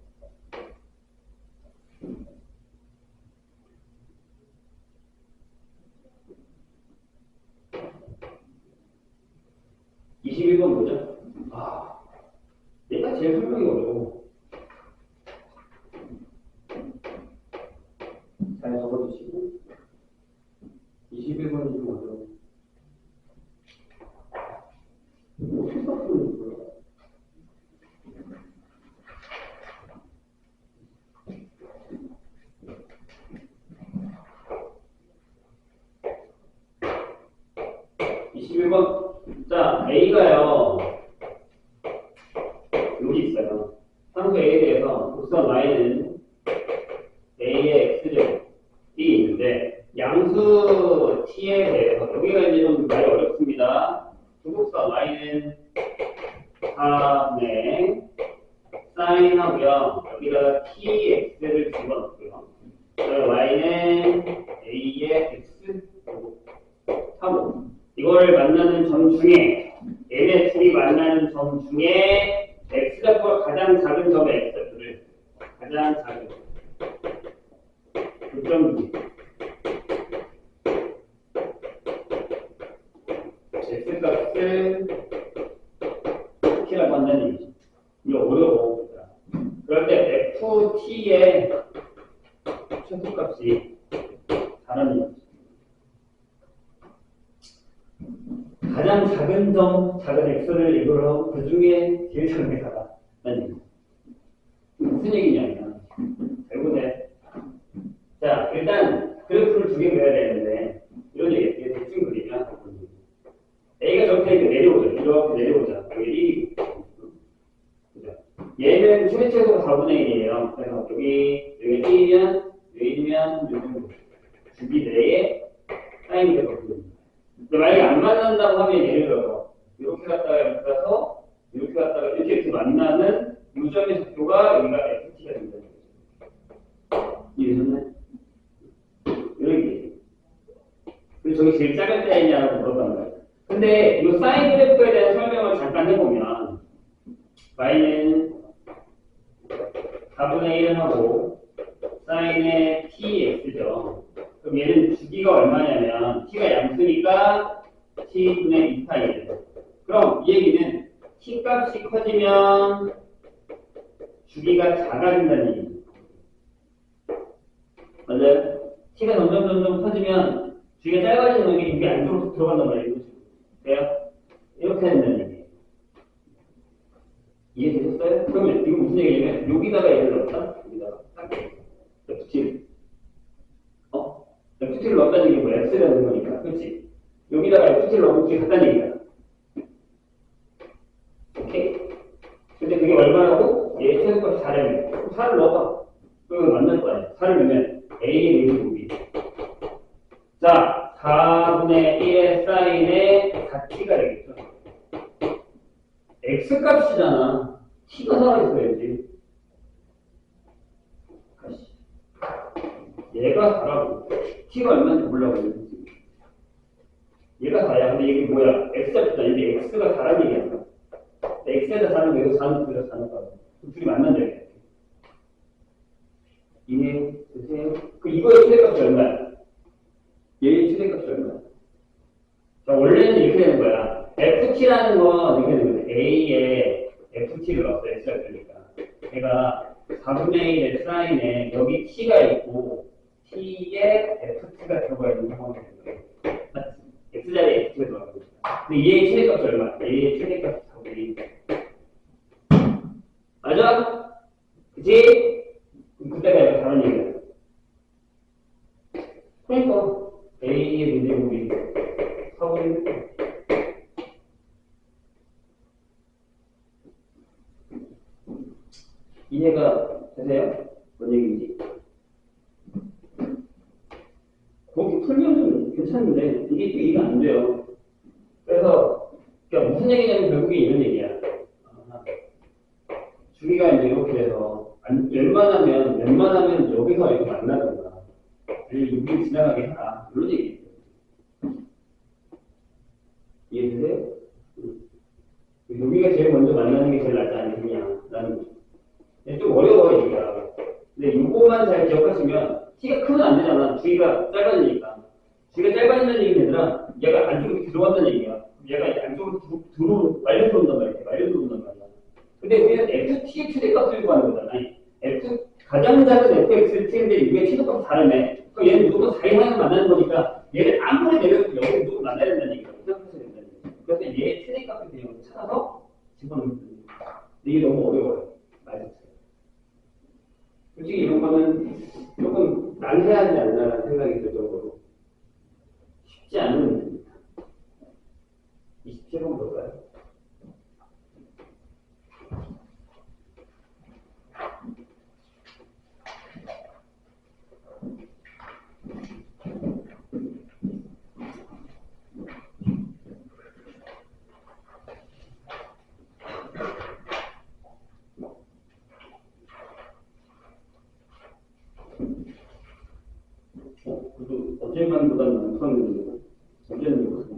(21번) 뭐죠? 얘가 제일 설명이 어려워. 잘 적어주시고 21번이 좀 어려워. 어떻게 바꾸는 거야? 자, A가요. 여기 있어요. 상수 A에 대해서 곡선 Y는 A의 X제곱이 있는데 양수 T에 대해서 여기가 이제 좀 말이 어렵습니다. 주곡선 Y는 3의 사인하고요. 여기다가 TX를 집어넣고요. Y는 A의 X 하고 이걸 만나는 점 중에 얘네 둘이 만나는 점 중에 X좌표가 가장 작은 점의 X좌표를 가장 작은 극점 X값을 T라고 한다는 얘기죠. 이거 어려워. 그럴 때 FT의 최소값이 다른 얘기죠. 가장 작은 점, 작은 X를 이걸 하고 그 중에 제일 작은 게 가다. 무슨 얘기냐면, 잘 보세요. 자, 일단 그래프를 두 개 그려야 되는데, 이런 얘기, 대충 그리면, A가 저렇게 내려오죠. 이렇게 내려오죠. 여기 1이고. 그죠? 얘는 최대체수가 4분의 1이에요. 그래서 여기 1이면, 여기 1이면, 요즘 주기 내에 사인이 되거든요. 근데 만약에 안 만난다고 하면 예를 들어서 이렇게 갔다가 이렇게 가서 이렇게 갔다가 이렇게 만나는 요점의 속도가 여기가 FT가 된다는 거죠. 이해하셨나요? 이렇게. 그래서 저기 제일 작은 때냐고 물었단 말이에요. 근데 이 사인 그래프에 대한 설명을 잠깐 해보면 y는 4분의 1을 하고 사인의 tx죠. 그럼 얘는 주기가 얼마냐면 t가 양수니까 t분의 2파이예요. 그럼 이 얘기는 t 값이 커지면 주기가 작아진다는 얘기죠. 맞아요? t가 점점 커지면 주위가 짧아지는 게 이게 안쪽으로 들어간단 말이에요. 돼요? 이렇게 된다는 얘기예요. 이해되셨어요? 그러면 이거 무슨 얘기냐면 여기다가 얘를 넣었다. 여기다가 딱 FT를 FT를 넣었다는 얘기 뭐야? X라는 거니까. 그렇지? 여기다가 FT를 넣으면 그게 같다는 얘기야. 오케이? 근데 그게 얼마라고? 얘 최소값이 4래요. 4를 넣어봐. 그러면 만날 거 아니야. 4를 넣으면 A의 미분곱이. 자, 4분의 1의 사인의 4t가 되겠죠. X값이잖아. t가 살아있어야지. 얘가 4라고. t가 얼마인지 몰라고. 얘가 4야. 근데 이게 뭐야? X값이잖아. 이게 X가 4라는 얘기야. X에다 4는 왜 4는 그래서 4는 거야. 둘이 만난다. 이해되세요? 이거의 최대값이 얼마야? 얘의 최대값이 얼마야? 자, 원래는 이렇게 되는 거야. FT라는 건 이렇게 되는 거야. A에 FT를 넣었어. X가 되니까. 얘가 4분의 1의 사인에 여기 T가 있고 T에 FT가 들어가 있는 상황이 되는 거예요. 맞지? X자리에 FT가 들어가 있는 거야. 근데 얘의 최대값이 얼마야? 얘의 최대값이 4분의 1. 맞아? 그치? 그때가 약간 다른 얘기야. 그러니까 A의 문제곡이 4분의 1. 이해가 되세요? 뭔 얘기인지? 거기 풀면은 괜찮은데 이게 또 이해가 안 돼요. 그래서 그러니까 무슨 얘기냐면 결국에 이런 얘기야. 주기가 이제 이렇게 돼서 웬만하면 여기서 이렇게 만나던가 아니면 여기 지나가게 하라 이런 얘기예요. 이해되세요? 여기가 제일 먼저 만나는 게 제일 낫지 않겠냐 라는 거죠. 좀 어려워요 얘기가. 근데 이거만 잘 기억하시면 t가 크면 안 되잖아. 주기가 짧아지니까. 주기가 짧아진다는 얘기는 얘들아 얘가 안쪽으로 들어간다는 얘기야. 얘가 이제 안쪽으로 말려 들어온단 말이야. 말려 들어온단 말이야. 근데 우리는 FT의 최대값을 구하는 거잖아. 가장 작은 FX를 T인데 이게 최대값이 다르네. 그럼 얘는 무조건 4 이상을 만나는 거니까 얘를 아무리 내려도 여기 무조건 만나야 된다는 얘기야. 생각하셔야 된다는 얘기야. 그래서 얘의 최대값을 그냥 찾아서 집어넣는 거야. 이게 너무 어려워요. 맞았어요. 솔직히 이런 거는 조금 난해하지 않나라는 생각이 들 정도로 쉽지 않은 문제입니다. 27번 볼까요? 그래도 어제만보다는 많다는 어제는 이거 무슨?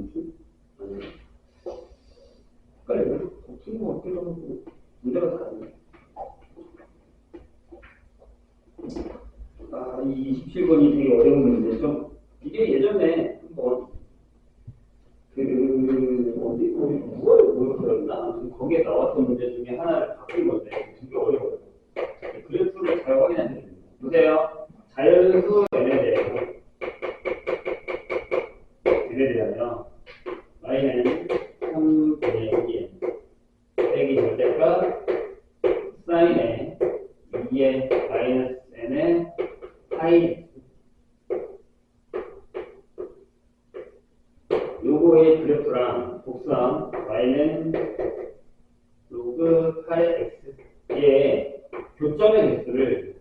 아니. 헷갈려요. 푼 거 같기도 하고 문제가 다르네. 이 27번이 되게 어려운 문제죠. 이게 예전에 한번 누가 그랬나? 거기에 나왔던 문제 중에 하나를 바뀐 건데 되게 어려워요. 그래프를 잘 확인하셔야 됩니다. 보세요. 자연수 n에 대하여 y는 3분의 2n 빼기 절대값 사인에 2의 마이너스 n의 파이 요거의 그래프랑 복수함 y는 로그 8의 x의 교점의 개수를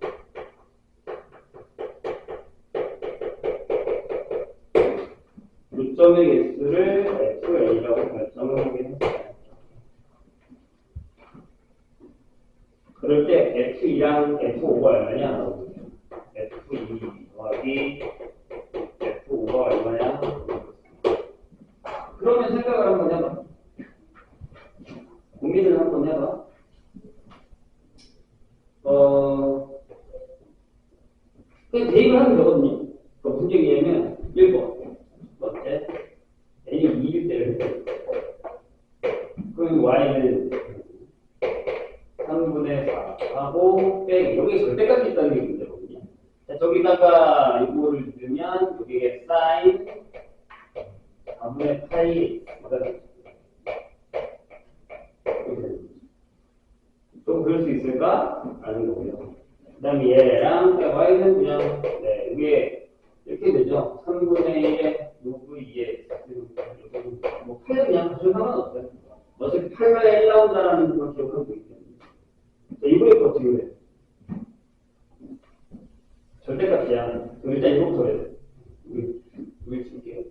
교점의 개수를 FA라고 결정을 하게 했어요. 그럴 때 F2랑 F5가 얼마냐? F2 더하기 F5가 얼마냐? 그러면 생각을 한번 해봐. 고민을 한번 해봐. 그냥 대입을 하면 되거든요. 무슨 얘기냐면 1번. 어때? n이 2일 때를 그럼 y는 3분의 4 하고 빼기 여기 절대값이 있다는 게 문제거든요. 자, 저기다가 이거를 넣으면 사인 4분의 파이 좀 그럴 수 있을까? 라는 거고요. 그 다음에 얘랑 y는 그냥 네, 이게 이렇게 되죠. 3분의 1에 로그 2에 뭐 8은 그냥 가져도 상관없어요. 어차피 8분의 1 나온다라는 걸 기억하고 있기 때문에. 자, 이거에 어떻게 그래? 절대값이야. 일단 이거부터 해야 돼. 우리 칠게요.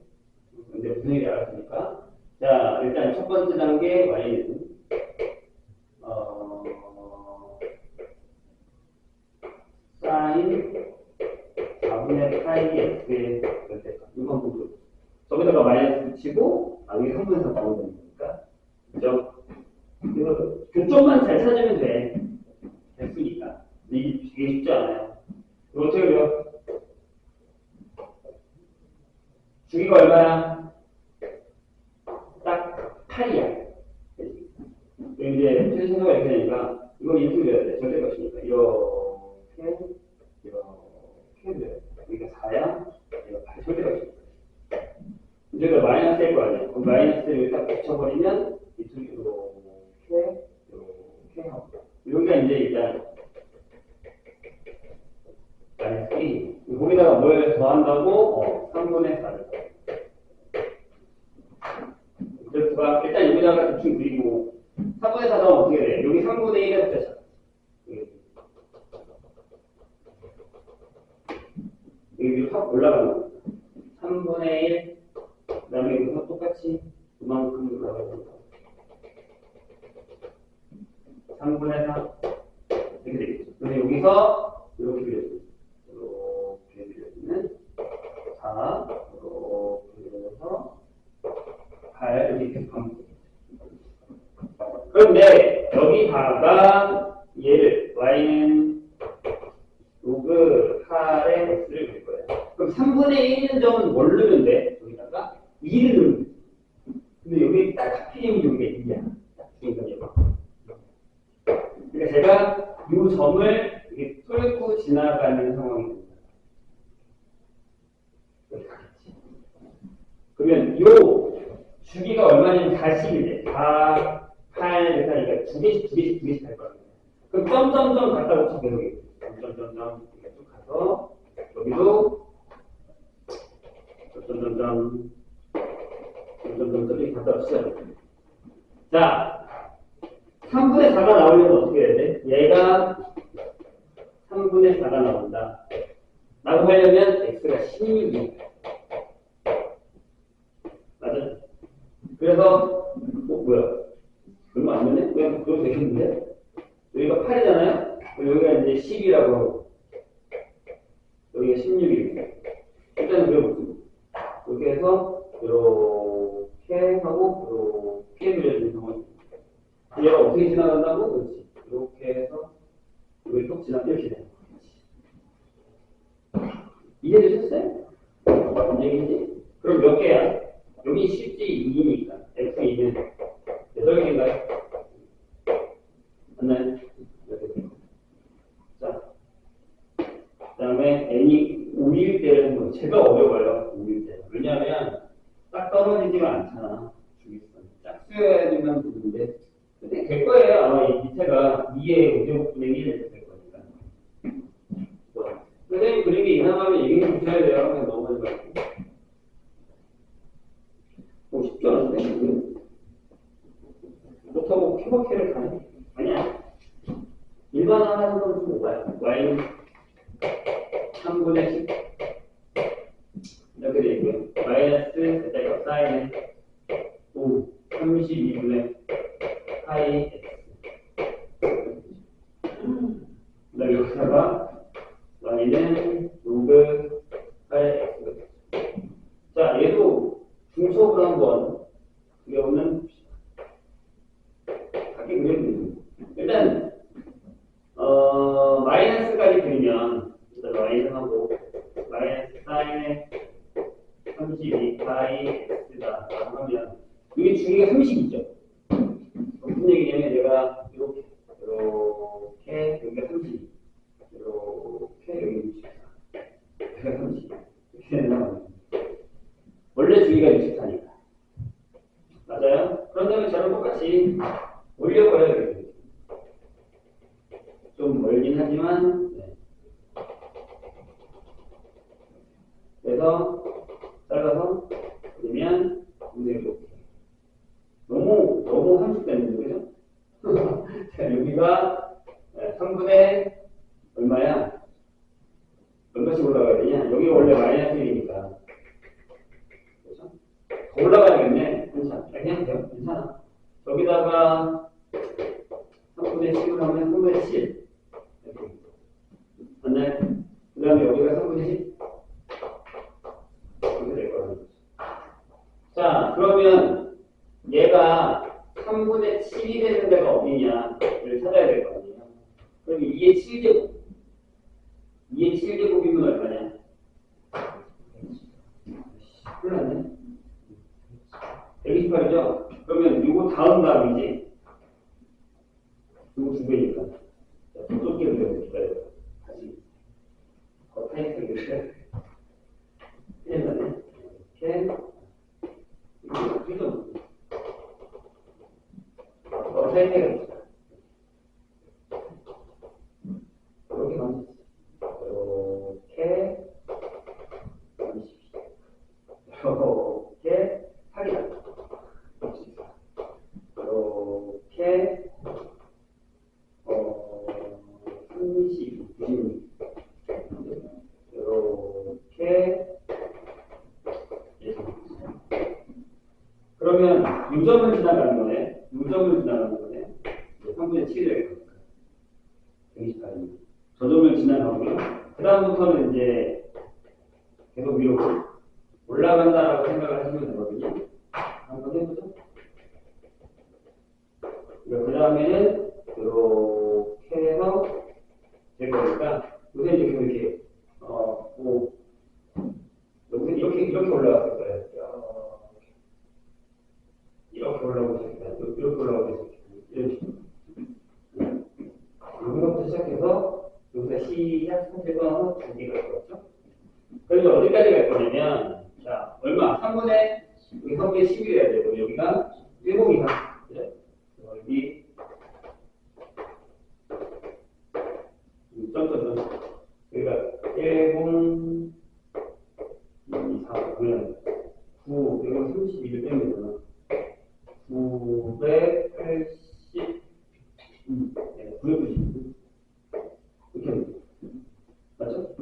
근데 무슨 얘기 알았으니까. 자, 일단 첫 번째 단계 y는 사인 4분의 파이 x의 절대값. 이건 보고 저기다가 마이너스 붙이고 여기 3분의 4 나오면 되는 거니까. 그죠? 이거 교점만 잘 찾으면 돼. 됐으니까. 이게 되게 쉽지 않아요. 이거 어떻게 그려? 주기가 얼마야? 딱 8이야. 이제 최신호가 이렇게 되니까 이걸 이렇게 그려야 돼. 절대값이니까. 이렇게 그려야 돼. 여기가 4야. 여기가 8. 절대값이니까. 이제가 마이너스일 거 아니야. 그럼 마이너스를 딱 붙여버리면 이쪽으로 이렇게 하고. 여기가 이제 일단 마이너스 1. 거기다가 뭘 더한다고? 3분의 4를. 그래프가 일단 여기다가 대충 그리고 3분의 4 더하면 어떻게 돼? 여기 3분의 1에 붙여서. 여기 확 올라가는 거. 3분의 1. 그 다음에 여기서 똑같이 그만큼 올라가는 거. 3분의 4. 이렇게 되겠죠. 근데 여기서 이렇게 그려주면 이렇게 그려주면 4, 이렇게 그려서 8 이렇게 가면 되겠죠. 그런데 여기다가 얘를 y는 로그 8의 x를 그릴 거예요. 그럼 3분의 1인 점은 뭘 넣으면 돼? 여기다가 2를 넣으면 돼. 근데 여기 딱 하필이면 여기가 2야. 딱 중간이야. 그러니까 제가 이 점을 이렇게 뚫고 지나가는 상황입니다. 그러면 이 주기가 얼마냐면 40이래. 4, 8, 그러니까 두 개씩 할 거야. 그럼 점점점 갖다 붙여 계속 점점점점 이렇게 쭉 가서 여기도 점점점점 이렇게 갖다 붙여. 자, 3분의 4가 나오려면 어떻게 해야 돼? 얘가 3분의 4가 나온다. 라고 하려면 x가 16이야. 맞아? 그래서 뭐야? 얼마 안 되네? 그냥 그러면 되겠는데? 여기가 8이잖아요? 여기가 이제 10이라고 하고 여기가 16이고 일단은 그려볼게요. 이렇게 해서 이렇게 하고 이렇게 그려주는 상황입니다. 얘가 어떻게 지나간다고? 그렇지. 이렇게 해서 여기 또 이렇게 되는 거지. 이해되셨어요? 무슨 얘기인지? 그럼 몇 개야? 여기 10지 2니까 x2는 8개인가요? 맞나요? 자, 그 다음에 n이 5일 때는 제가 어려워요. 5일 때. 왜냐하면 딱 떨어지지가 않잖아. 주기수는 짝수여야지만 되는데 근데 될 거예요. 아마 이 밑에가 2의 5제곱분의 1이 될 거니까. 선생님 그림이 이상하면 얘기해 주셔야 돼요. 그냥 넘어가지 말고. 쉽지 않은데? 그렇다고 케바케를 가네? 아니야. 일반화하는 건 좀 오바야. y는 3분의 10 이렇게 되고요. 마이너스 대략 사인은 32분의 파이 x. 그다음에 여기다가 y는 로그 8x. 자, 얘도 중첩을 한번 그려보면 같게 그려보면 일단 마이너스까지 그리면 일단 y는 하고 마이너스 사인의 32파이 x다 라고 하면 이게 주기가 30이죠. 무슨 얘기냐면 내가 이렇게 여기가 30 이렇게 여기 64 여기가 30 이렇게 되는 상황입니다. 원래 주기가 64니까. 맞아요? 그런 다음에 저랑 똑같이 올려버려야겠죠. 좀 멀긴 하지만, 네. 그래서 잘라서 그러면 이렇게 너무 함축되는 거죠? 자, 여기가 3분의 얼마야? 얼마씩 올라가야 되냐? 여기가 원래 마이너스 1이니까. 그렇죠? 더 올라가야겠네. 괜찮아. 그냥 돼요. 괜찮아. 여기다가 3분의 10을 하면 3분의 7. 이렇게. 맞나요? 그 다음에 여기가 3분의 10. 이렇게 될 거예요. 자, 그러면 얘가 3분의 7이 되는 데가 어디냐를 찾아야 될 거 아니에요. 그럼 2의 7제곱. 2의 7제곱이면 얼마냐? 큰일 났네. 128이죠? 그러면 이거 다음 답이지? 이거 2배니까. 자, 좀 좁게 그려야 기다려요. 다시. 더 타이트하게 그려야 돼. 큰일 났네. 이렇게. 이거 더 타이트하게 그려야 이렇게 만들었어. 이렇게 만드십시오. 이렇게 하기다. 이렇게 30, 96 이렇게 그러면 유점을 지나가는 거네. 유점을 지나가는 거네. 3분의 7을 할 거니까. 128입니다. 저 점을 지나가고요. 그 다음부터는 이제 계속 위로 올라간다라고 생각을 하시면 되거든요. 한번 해보죠. 그 다음에는 이렇게 해서 될 거니까 요새 이제 이렇게 이렇게 올라갔을 거예요. 이렇게 올라오고 있습니다. 이렇게 올라오고 있습니다. 이런 식으로. 여기서부터 시작해서 여기서 시작 선택하고 두 개가 있었죠. 그래서 어디까지 갈 거냐면, 자, 얼마? 3분의, 여기 3분의 10이 돼야 되고, 여기가 1공 이상. 그죠? 여기, 점점점. 여기가 1공 이상. 그러면 9, 여기 32를 빼면 되잖아. 980, 990. 이렇게 합니다. 맞죠?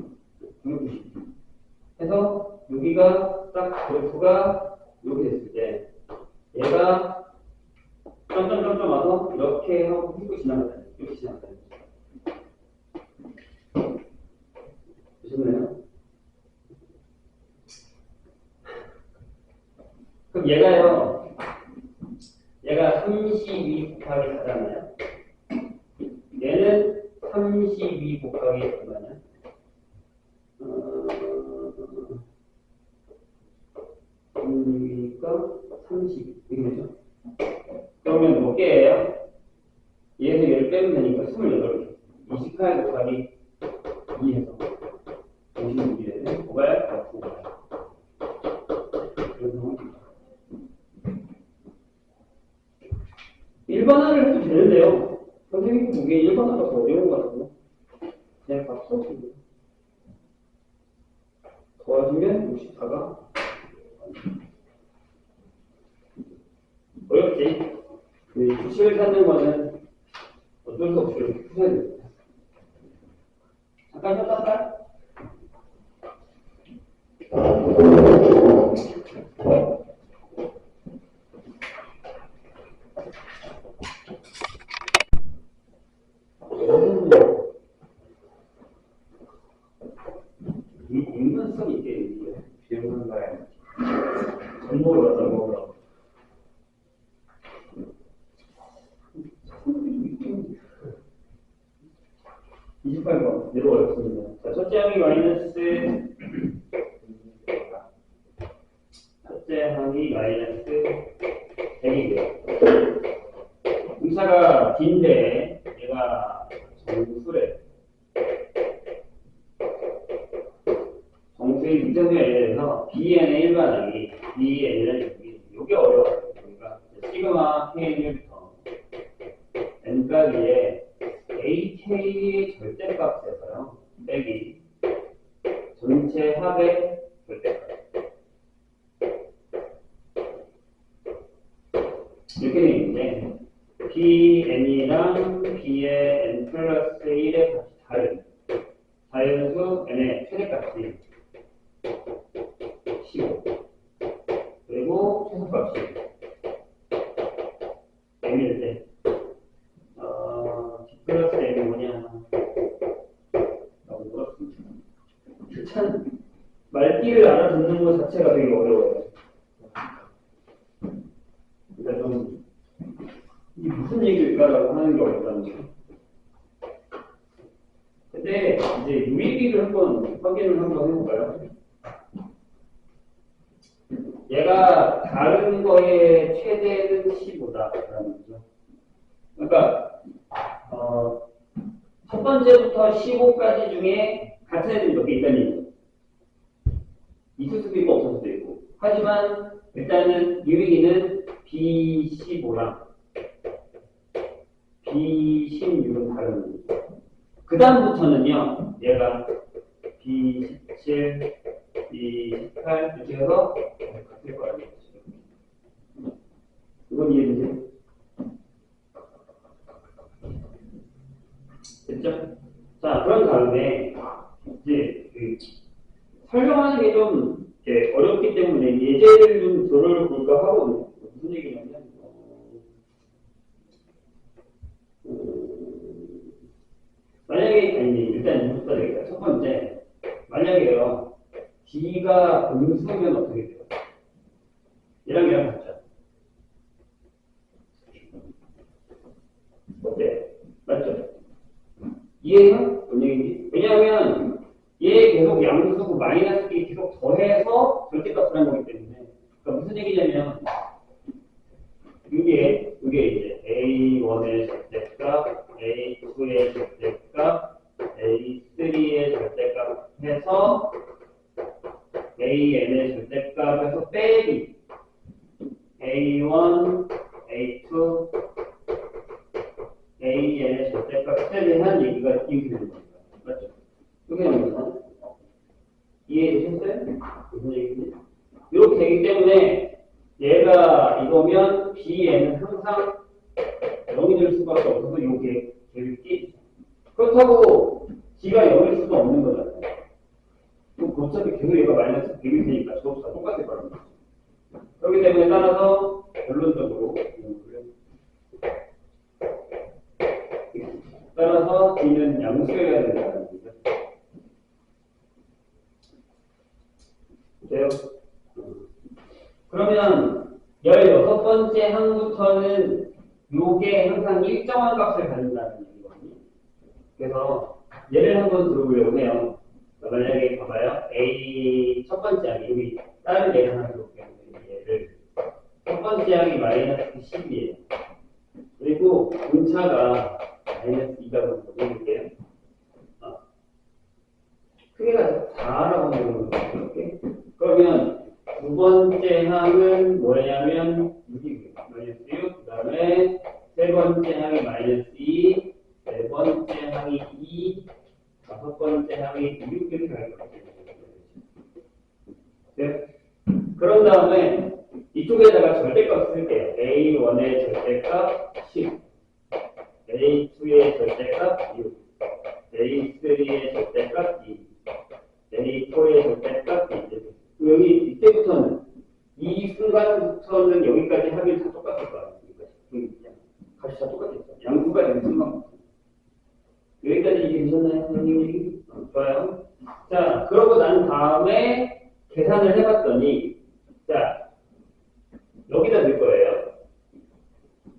990. 해서 여기가 딱 그래프가 이렇게 됐을 때 얘가 점점점점 와서 이렇게 하고 훑고 지나간다. 이렇게 지나간다. 보셨나요? 그럼 얘가 32 곱하기 4잖아요. 얘는 32 곱하기 얼마냐? 그러니까 30 이거죠. 그러면 몇 개예요? 얘에서 얘를 빼면 되니까 28개. 28 곱하기 2에서 56이 되네. 고갈, 고갈. 그래서 일반화를 해도 되는데요. 선생님 보기에 일반화가 더 어려운 것 같고 그냥 다 풀어줍니다. 도와주면 64가 어렵지. 규칙을 찾는 거는 어쩔 수 없이 이렇게 푸셔야 됩니다. 잠깐 쉬었다 할까요? 인간성 있게 비용하는 거야. 전복을 갖다 먹으라고. 28번 매우 어렵습니다. 자, 첫째 항이 마이너스 첫째 항이 마이너스 100이고요. 공차가 긴데 얘가 정수래. 정수의 6점에 대해서 Bn의 일반항이 Bn이라는 여기 이게 어려워요. 그러니까 시그마 Kn부터 n 값위에 AK의 절대값에서요. 빼기 전체 합의 절대값. 이렇게 되어 있는데 Bn이랑 B의 n 플러스 1의 값이 다른 자연수 n의 최대값이 15 그리고 최소값이 m일 때 B 플러스 m이 뭐냐 라고 물었습니다. 참 말귀를 알아듣는 것 자체가 되게 어려워요. 그러니까 좀 이게 무슨 얘기일까라고 하는 게 어렵다는 거죠. 근데 이제 유의비를 한번 확인을 한번 해볼까요? 얘가 다른 거의 최대는 15다라는 거죠. 그러니까 첫 번째부터 15까지 중에 같은 애들이 몇 개 있다는 얘기죠. 있을 수도 있고 없을 수도 있고. 하지만 일단은 유의기는 B15랑 B16은 다른 거죠. 그 다음부터는요, 얘가 B17, B18 이렇게 해서 같을 거라는 거죠. 이건 이해되세요? 됐죠? 자, 그런 다음에 이제 설명하는 게 좀 어렵기 때문에 예제를 좀 들어볼까 하거든요. 무슨 얘기냐면 만약에 아니 일단 이부터 되겠다. 첫 번째 만약에요 D가 음수면 어떻게 돼요? 얘랑 같죠? 어때? 맞죠? 이해해요? 뭔 얘기인지? 왜냐하면 얘 계속 양수고 마이너스 게 계속 더해서 절대값을 한 거기 때문에 그러니까 무슨 얘기냐면 이게 이제 A1의 절대값, A2의 절대값, A3의 절대값 해서 AN의 절대값에서 빼기 A1, A2, AN의 절대값 빼기한 얘기가 이렇게 되는 겁니다. 맞죠? 이게 뭐죠? 이해되셨어요? 무슨 얘기인지? 이렇게 되기 때문에 얘가 이거면 B에는 항상 0이 될 수밖에 없어서 이게 계획이 그렇다고 G가 0일 수도 없는 거잖아요. 그럼 어차피 계속 얘가 마이너스 100일 테니까 저것도 다 똑같을 거라는 거죠. 그렇기 때문에 따라서 결론적으로 따라서 D는 양수여야 된다는 거죠. 돼요? 그러면 16번째 항부터는 요게 항상 일정한 값을 갖는다는 얘기거든요. 그래서 예를 한번 들어보려고 해요. 만약에 봐봐요. A 첫 번째 항이 여기 다른 예를 하나 들어볼게요. 얘를 첫 번째 항이 마이너스 10이에요. 그리고 분차가 마이너스 2가 보여줄게요. 크게가 4라고 보는 거죠. 이렇게. 그러면 두 번째 항은 뭐냐면 6이고요. 마이너스 6, 그 다음에 세 번째 항이 마이너스 2, 네 번째 항이 2, 다섯 번째 항이 6 이렇게 갈 거예요. 네? 그런 다음에 이쪽에다가 절대값 쓸게요. A1의 절대값 10, A2의 절대값 6, A3의 절대값 2, A4의 절대값 2. 여기 이때부터는 이 순간부터는 여기까지 합이 다 똑같을 거 아닙니까? 값이 다 똑같겠죠. 양수가 있는 순간부터. 여기까지 이게 되셨나요, 선생님? 좋아요. 자, 그러고 난 다음에 계산을 해봤더니, 자, 여기다 넣을 거예요.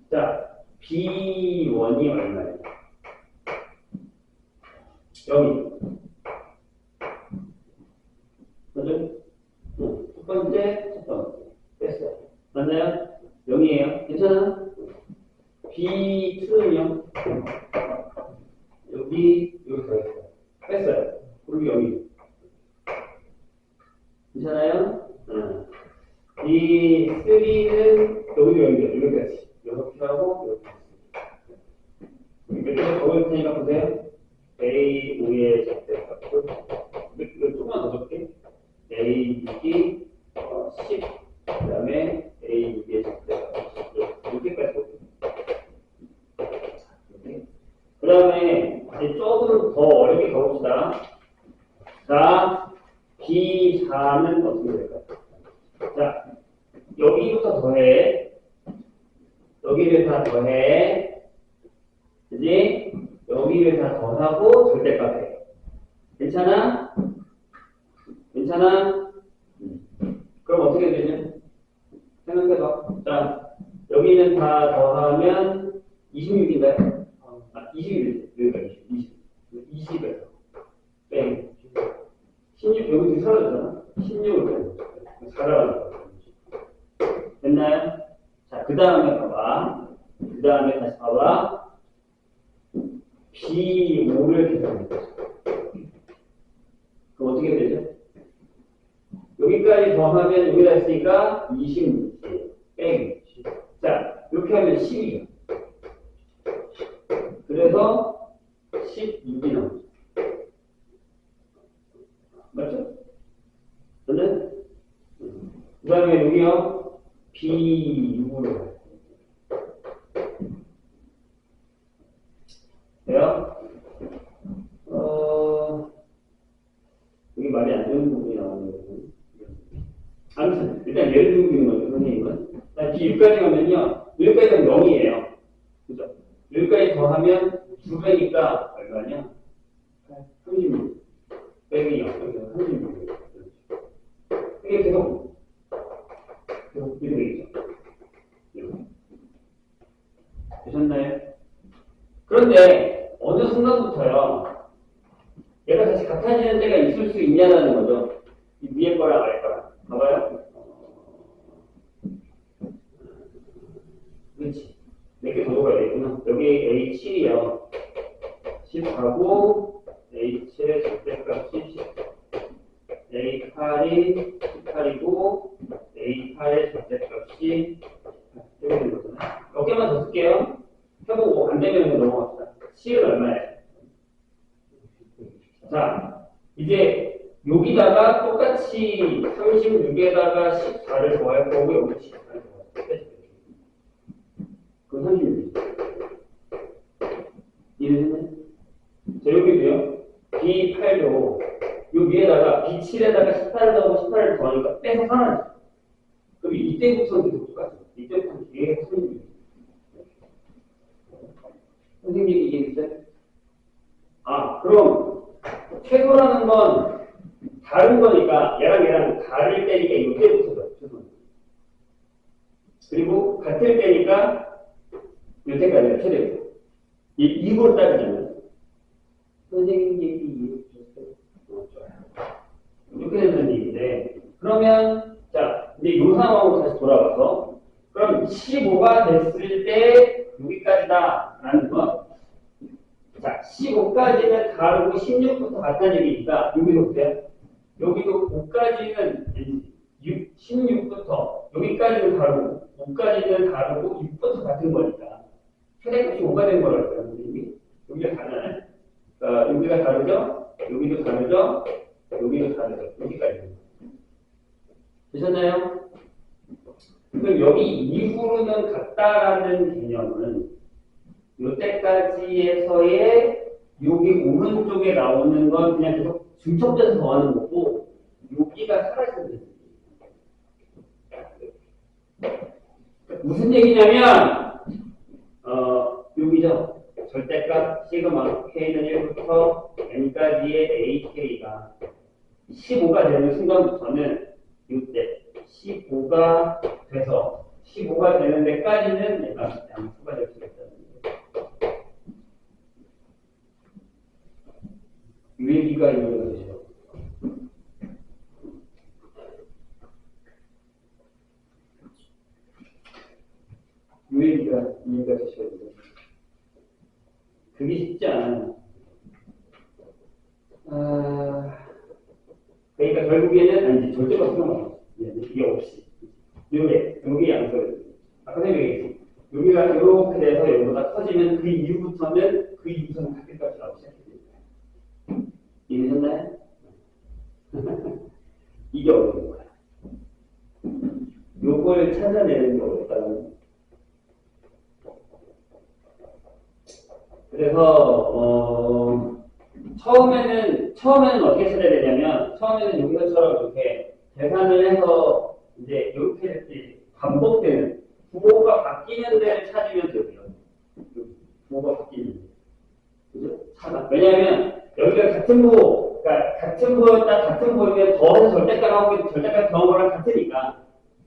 자, B1이 얼마예요? 여기. 맞죠? 첫 번째. 뺐어요. 맞나요? 0이에요. 괜찮아? B2는요? 여기 들어있어요. 뺐어요. 그리고 여기. 괜찮아요? 이 3는 여기도 연결, 여기까지. 이렇게 하고, 이렇게. 이렇게 적을 테니까 보세요. A, 5의 적대값을. 이거 조금만 더 적게. A, 6이 10. 그 다음에 A, 6의 적대값을 10. 이렇게까지 볼게요. 그 다음에 이제 조금 더 어렵게 가봅시다. 자, B4는 어떻게 될까요? 자, 여기부터 더해. 여기를 다 더해. 그지? 여기를 다 더하고 절대값 해. 괜찮아? 괜찮아? 그럼 어떻게 되냐? 생각해봐. 자, 여기는 다 더하면 26인가요? 20이지. 여기가 20. 20에서. 땡. 16, 여기 사라졌잖아. 16을 빼. 4라는 거. 됐나요? 자, 그 다음에 봐봐. 그 다음에 다시 봐봐. B5를 계산해. 그럼 어떻게 되죠? 여기까지 더하면 여기다 했으니까 26이에요. 뺑. 자, 이렇게 하면 12. 그래서 16이 나오죠. 맞죠? 근데 그 다음에 여기요. B6으로 돼요? 여기 말이 안 되는 부분이 나오는 거거든요. 아무튼 일단 예를 들고 있는 거죠, 선생님은. B6까지 가면요. 여기까지 가면 0이에요. 그죠? 여기까지 더하면 2배니까 얼마냐? 36. 빼기 0. 36. 이게 계속 이렇게 되겠죠. 되셨나요? 그런데 어느 순간부터요. 얘가 다시 같아지는 때가 있을 수 있냐라는 거죠. 이 위에 거랑 아래 거랑. 봐봐요. 그렇지. 몇 개 더 들어가야 되겠구나. 여기 A7이요. 10하고 A7의 절대값이 10. A8이 18이고 A8의 절대값이 이렇게 되는 거잖아요. 몇 개만 더 쓸게요. 해보고 안 되면 넘어갑시다. 7은 얼마예요? 자, 이제 여기다가 똑같이 36에다가 14를 더할 거고 여기 14를 더할 거고 그럼 36이죠. 이해됐나요? 자, 여기도요. B8도 요 위에다가 B7에다가 18을 더하고 18을 더하니까 빼서 사라져. 그럼 이때부터는 계속 똑같죠. 이때부터는 계속 36. 선생님 이해됐어요? 아, 그럼 최소라는 건 다른 거니까 얘랑 다를 때니까 이때부터죠. 최소는. 그리고 같을 때니까 이때까지가 최대고. 이걸 따지잖아요. 선생님 얘기 이해해주셨어요? 좋아요. 이렇게 된다는 얘기인데 그러면 자 이제 이 상황으로 다시 돌아가서 그럼 15가 됐을 때 여기까지다 라는 건 자 15까지는 다르고 16부터 같다는 얘기니까 여기도 보세요. 여기도 5까지는 16부터 여기까지는 다르고 5까지는 다르고 6부터 같은 거니까 최대값이 5가 된 거라고요. 선생님이 여기가 다르잖아요. 여기가 다르죠? 여기도 다르죠? 여기도 다르죠? 여기까지. 되셨나요? 그럼 여기 이후로는 같다라는 개념은 이때까지에서의 여기 오른쪽에 나오는 건 그냥 계속 중첩돼서 더하는 거고 여기가 사라지는 거예요. 무슨 얘기냐면 여기죠. 절대값 시그마 K는 1부터 N까지의 AK가 15가 되는 순간부터는 이때 15가 돼서 15가 되는 데까지는 얘가 양수가 될 수 있다는 거예요. 이 얘기가 이해가 되죠. 이 얘기가 이해가 되셔야 돼요. 그게 쉽지 않아요. 그러니까 결국에는 아니지 절대로 필요가 없어. 이게 없이 여기 양수를. 아까 선생님이 얘기했지. 여기가 이렇게 돼서 여기보다 커지면 그 이후부터는 같은 값이 나오기 시작해집니다. 이해되셨나요? 이게 어려운 거야. 요걸 찾아내는 게 어렵다는. 그래서 처음에는 어떻게 찾아야 되냐면 처음에는 여기서처럼 이렇게 계산을 해서 이제 이렇게 반복되는 부호가 바뀌는 데를 찾으면 되고요. 부호가 바뀌는 데. 그죠? 왜냐하면 여기가 같은 부호, 그러니까 같은 부호였다 같은 부호이면 더해서 절대값하고 절대값 더한 거랑 같으니까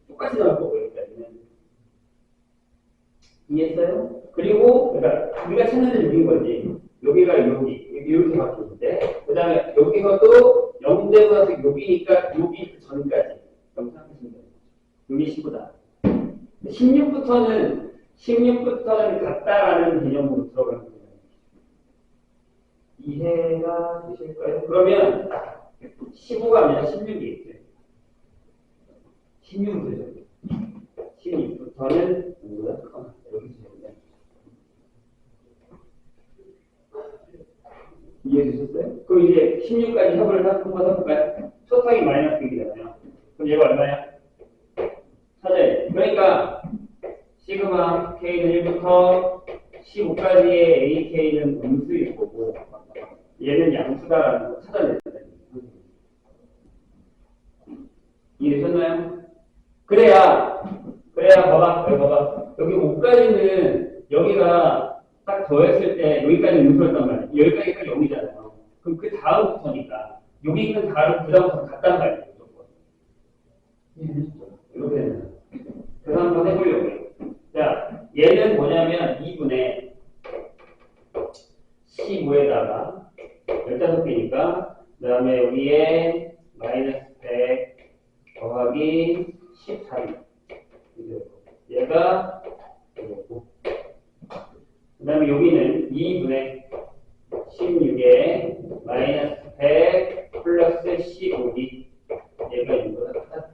똑같이 나올 거고 여기까지는. 이해했어요? 그리고 그러니까 우리가 찾는 데는 여기인 거지. 여기가 여기 이렇게 바뀌는데 그 다음에 여기서도 0대보다 여기니까 여기 전까지 생각하시면 돼요. 여기 15다. 16부터는 같다라는 개념으로 들어가는 거예요. 이해가 되실까요? 그러면 15가 아니라 16이겠죠. 16부터 16부터는 뭐야? 여기 이해해 주셨어요? 그럼 이제 16까지 합을 한번 해볼까요? 초탕이 마이너스 6이잖아요. 그럼 얘가 얼마야? 찾아야 돼. 그러니까 시그마 K는 1부터 15까지의 AK는 음수일 거고 얘는 양수다라는 거 찾아내야 돼. 이해되셨나요? 그래야 봐봐. 여기 5까지는 여기가 딱 더했을 때 여기까지 음수였단 말이에요. 여기까지가 0이잖아요. 그럼 그 다음부터니까 여기는 다음부터 같단 말이에요. 이렇게 되면 그래서 한번 해보려고요. 자, 얘는 뭐냐면 2분의 15에다가 15개니까 그 다음에 여기에 마이너스 100 더하기 14. 얘가 이거고 그 다음에 여기는 2분의 16에 마이너스 100 플러스 15이 얘가 이거다.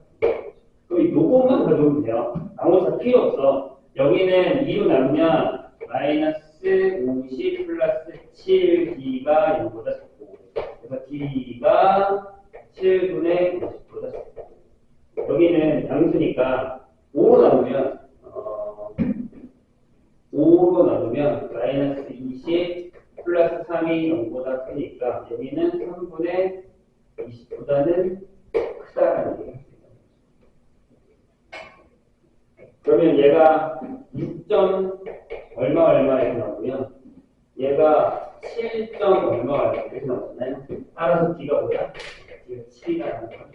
그럼 요것만 가져오면 돼요. 아무것도 필요 없어. 여기는 2로 나누면 마이너스 50 플러스 7D가 0보다 작고 그래서 D가 7분의 50보다 작고 여기는 양수니까 5로 나누면 마이너스 20 플러스 3이 0보다 크니까 여기는 3분의 20보다는 크다라는 얘기가 있습니다. 그러면 얘가 6점 얼마에서 나오고요. 얘가 7점 얼마 이렇게 나오잖아요. 따라서 D가 뭐야? D가 7이라는 거.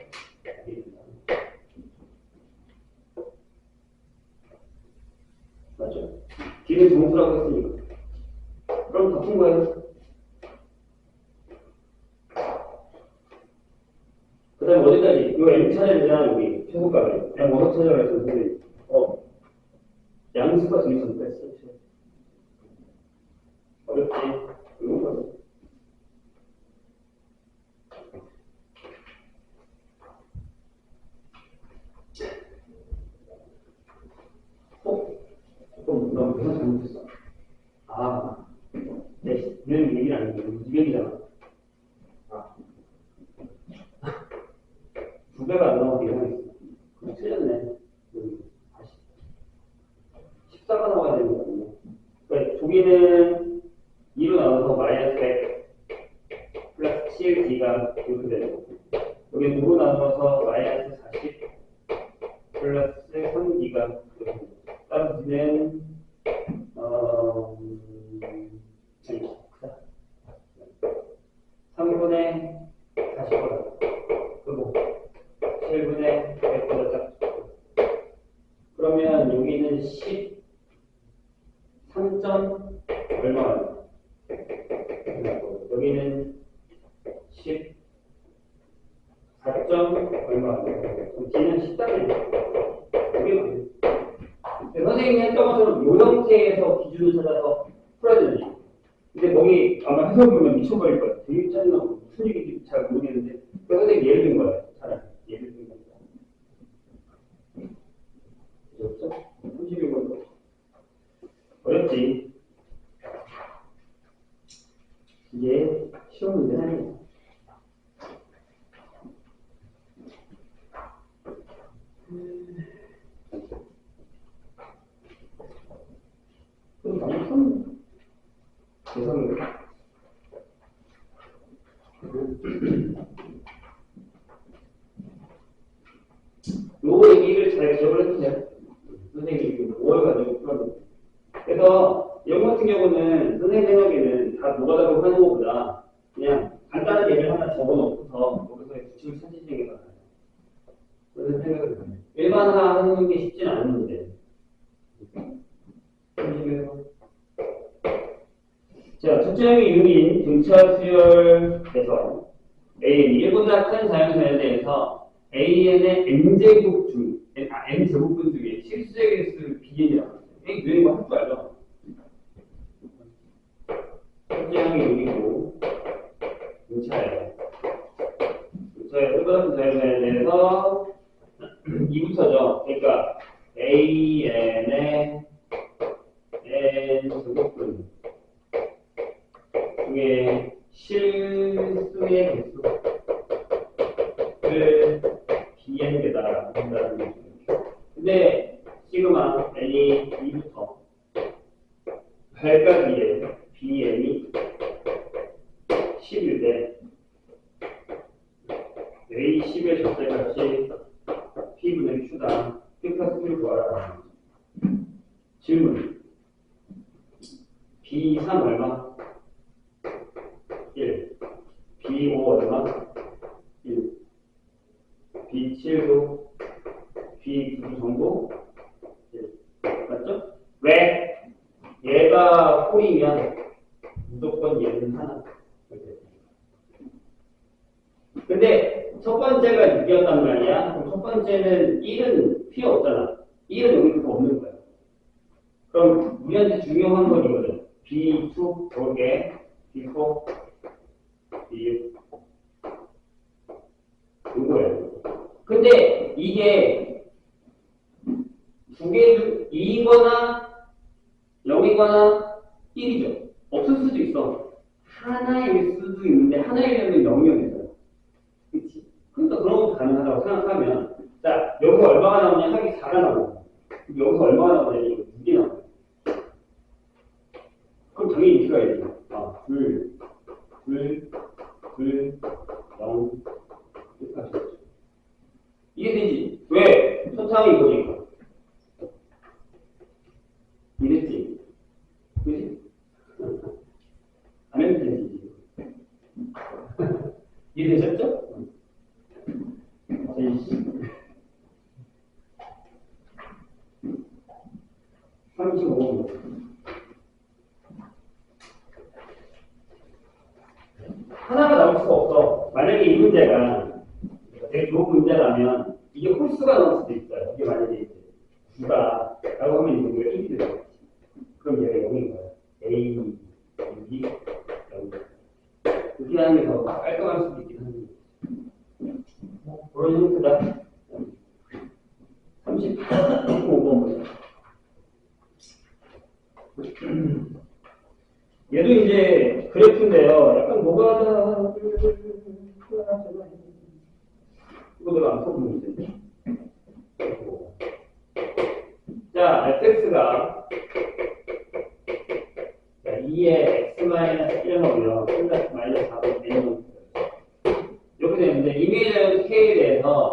맞죠? D는 정수라고 했으니까. 그럼 다 푼 거예요. 그 다음에 어디까지? 요 M 찾아야 되잖아, 여기. 최소값을. 그냥 원소 찾아라 해서 선생님. 양수가 둘이 전됐어. 어렵지? 이런 거. 너무 계산 잘못했어. 네, 이런 얘기는 아니고, 200이잖아. 2배가 안 나오게 계산했어. 그럼 틀렸네. 다시. 14가 나와야 되는 거거든요. 그러니까 조기는 2로 나눠서 마이너스 100 플러스 7D가 이렇게 되는 거고, 여기 5로 나눠서 마이너스 40 플러스 3D가 이렇게 되는 거고, 따라서 D는 크다. 3분의 40보다 그리고 7분의 100보다 작고 그러면 여기는 13점 얼마 여기는 14점 얼마 그럼 D는 13이에요. 이게 선생님이 했던 것처럼 이 형태에서 기준을 찾아서 풀어야 되지. 근데 거기 아마 해석 보면 미쳐버릴 거예요. 되게 짜증나고 무슨 얘기인지 잘 모르겠는데 그 선생님 예를 든 거예요. 차라리 예를 든 겁니다. 그래서 이런 같은 경우는 선생님 생각에는 다 노가다로 하는 것보다 그냥 간단한 예를 하나 적어놓고서 거기서 규칙을 찾으시는 게 맞아요. 그런 생각을 해요. 일반화하는 게 쉽진 않은데. 자, 첫째 항의 유인 등차 수열에서 AN이 1보다 큰 자연수에 대해서 AN의 N제곱 중, N제곱분 중에 실수의 개수 Bn이라고 합니다. 이게 유인인 거 할 줄 알죠? 첫째 항의 유인이고 등차예요. 등차의 1보다 큰 자연수에 대해서 2부터죠. 그러니까 AN의 N제곱분 중에 실수의 개수를 Bn에다 한다는 거죠. 근데 시그마 N이 2부터 8까지의 Bn이 10일 때 A10의 절대값이 P분의 Q다. 픽사 수를 구하라. 질문. B3 얼마? 1. B5 얼마? 1. B7도 B9도 정도? 1. 맞죠? 왜? 얘가 홀이면 무조건 얘는 하나. 근데 첫 번째가 6이었단 말이야. 그럼 첫 번째는 1은 필요 없잖아. 1은 여기 없는 거야. 그럼 우리한테 중요한 건 이거든. B2 저게 B4 B6 이거예요. 근데 이게 두 개 중 2거나 0이거나 1이죠. 없을 수도 있어. 하나일 수도 있는데 하나이려면 0이어야 돼요. 그치? 그러니까 그런 것도 가능하다고 생각하면 자, 여기서 얼마가 나오냐? 하기 4가 나오고 여기서 얼마가 나오냐? 이거 6이 나오고 그럼 당연히 이렇게 가야지. 아, 2, 0 이렇게 하시죠. 이해되지? 왜? 초창이 이거니까. 이랬지? 그지? 안 해도 되지. 이해되셨죠? 35분. 하나가 나올 수가 없어. 만약에 이 문제가 되게 좋은 문제라면 이게 홀수가 나올 수도 있어요. 이게 만약에 이제 9가 라고 하면 이거 우리가 1이 되겠지. 그럼 얘가 0인 거야. A, 2, 0. 그렇게 하는 게 더 깔끔할 수도 있긴 한데. 그런 형태다. 35번. 얘도 이제 그래프인데요. 약간 뭐가 이거 내가 안 써본 문제인데. 자, fx가 2의 x-1하고요. 플러스 마이너스 4분 n은 이렇게 되는데 이미지는 k에 대해서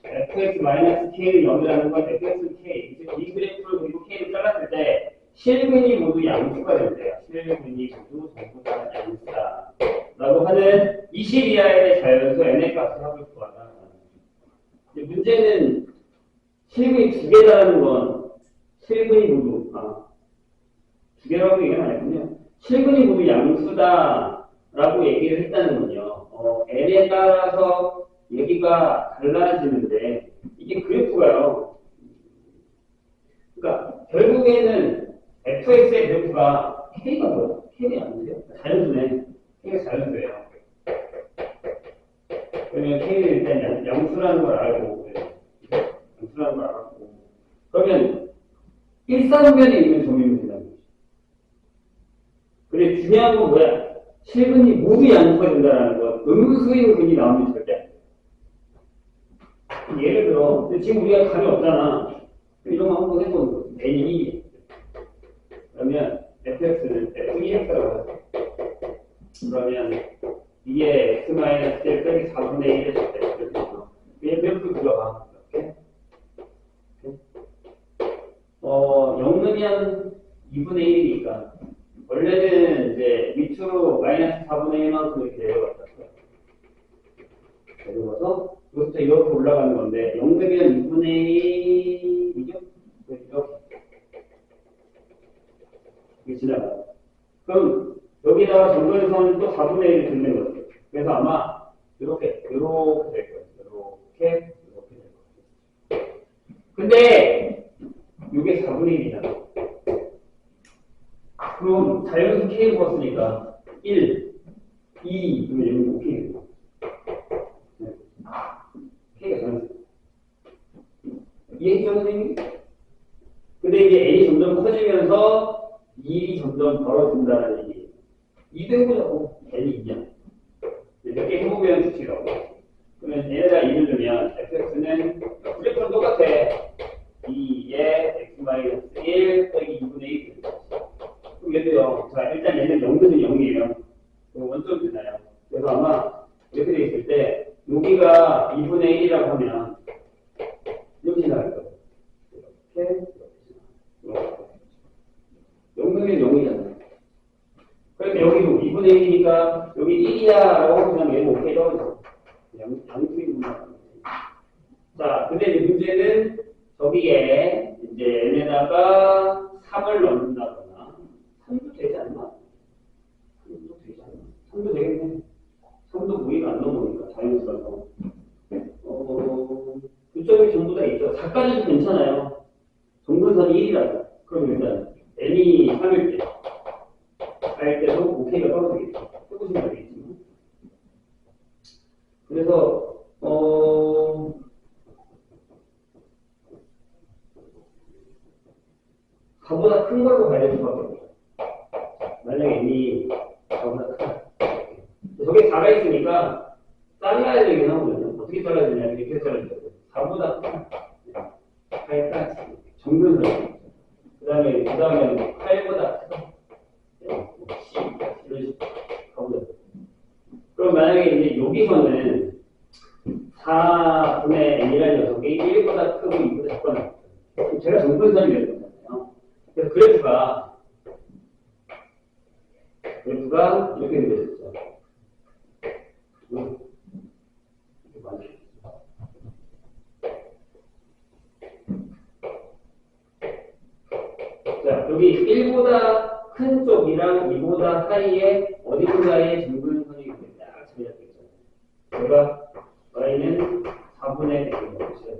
fx-k는 0이라는 건 fx-k 이 그래프를 그리고 k를 잘랐을 때 실근이 모두 양수가 된대요. 실근이 모두 정수가 양수다. 라고 하는 20 이하의 자연수 n의 값을 합을 구하다. 문제는 실근이 두 개라는 건 실근이 모두 두 개라고 얘기는 안 했군요. 실근이 모두 양수다 라고 얘기를 했다는 건요. n에 따라서 얘기가 달라지는데 이게 그래프가요. 그러니까 결국에는 fx의 그래프가 k가 뭐야? k가 아닌데요? 자연수네. k가 자연수예요. 그러면 k는 일단 양수라는 걸 알고 양수라는 걸 알았고 그러면 일사분면에 있는 점이면 된다는 거죠. 근데 중요한 건 뭐야? 실근이 모두 양수가 된다는 건 음수인 근이 나오면 절대 안 돼. 예를 들어 지금 우리가 감이 없잖아. 이런 거 한번 해보는 거죠. n이 그러면 fx는 f2x라고 하죠. 그러면 2의 x-1 빼기 4분의 1의 절대 이렇게 되죠. 얘 그래프 그려봐. 이렇게. 0 넣으면 2 2분의 1이니까 원래는 이제 밑으로 마이너스 4분의 1만큼 이렇게 내려갔다. 내려가서 이것부터 이렇게 올라가는 건데 0 되면 2분의 1이죠? 이렇게 지나가요. 그럼 여기다가 정근선은 또 4분의 1을 긋는 거죠. 그래서 아마 이렇게 될 거예요. 이렇게 될 거예요. 근데 이게 4분의 1이잖아. 그럼 자연수 K 먹었으니까 1, 2, 그러면 여기 5K. K가 자연수. 이해했죠, 선생님? 근데 이제 N이 점점 커지면서 2이 점점 벌어진다는 얘기예요. 2도 해보자고. N이 2야. 몇 개 해보면 수치라고. 그러면 N에다 2를 두면 fx는 그래프는 똑같아. 2에 x-1 더하기 2분의 1. 그럼 얘도요. 자, 일단 얘는 0는 0이에요. 원점 되나요? 그래서 아마 이렇게 돼 있을 때 여기가 2분의 1이라고 하면 이렇게 나갈 거예요. 이렇게 0는 0이잖아요. 그러니까 여기도 2분의 1이니까 여기 1이야 라고 그냥 얘는 오케이 넣어줘. 양수인 문제입니다. 자, 근데 이제 문제는 저기에 이제 n에다가 3을 넣는다거나 3도 되지 않나? 3도 되지 않나? 3도 되겠네. 3도 무의가 안 넘어오니까 자연수라서. 그 점이 전부 다 있죠. 4까지도 괜찮아요. 정근선이 1이라고. 그럼 일단 n이 3일 때 할 때도 오케이가 떨어지겠죠. 해보시면 알겠지만. 그래서 4보다 큰 걸로 가야 될 수밖에 없어요. 만약에 n이 4보다 크다. 저게 4가 있으니까 잘라야 되긴 하거든요. 어떻게 잘라야 되냐면 이렇게 잘라야 돼요. 4보다 크다. 8까지. 정근선. 그 다음에 8보다 크다. 이런 식으로 가보자. 그럼 만약에 이제 여기서는 4분의 n이라는 녀석이 1보다 크고 2보다 작거나 제가 정근선이 되는 거잖아요. 그래서 그래프가 이렇게 되겠죠. 자, 여기 1보다 큰 쪽이랑 2보다 사이에 어디인가에 정근선이 딱 잡혀있겠죠. 제가 y는 4분의 1이라고 했어요.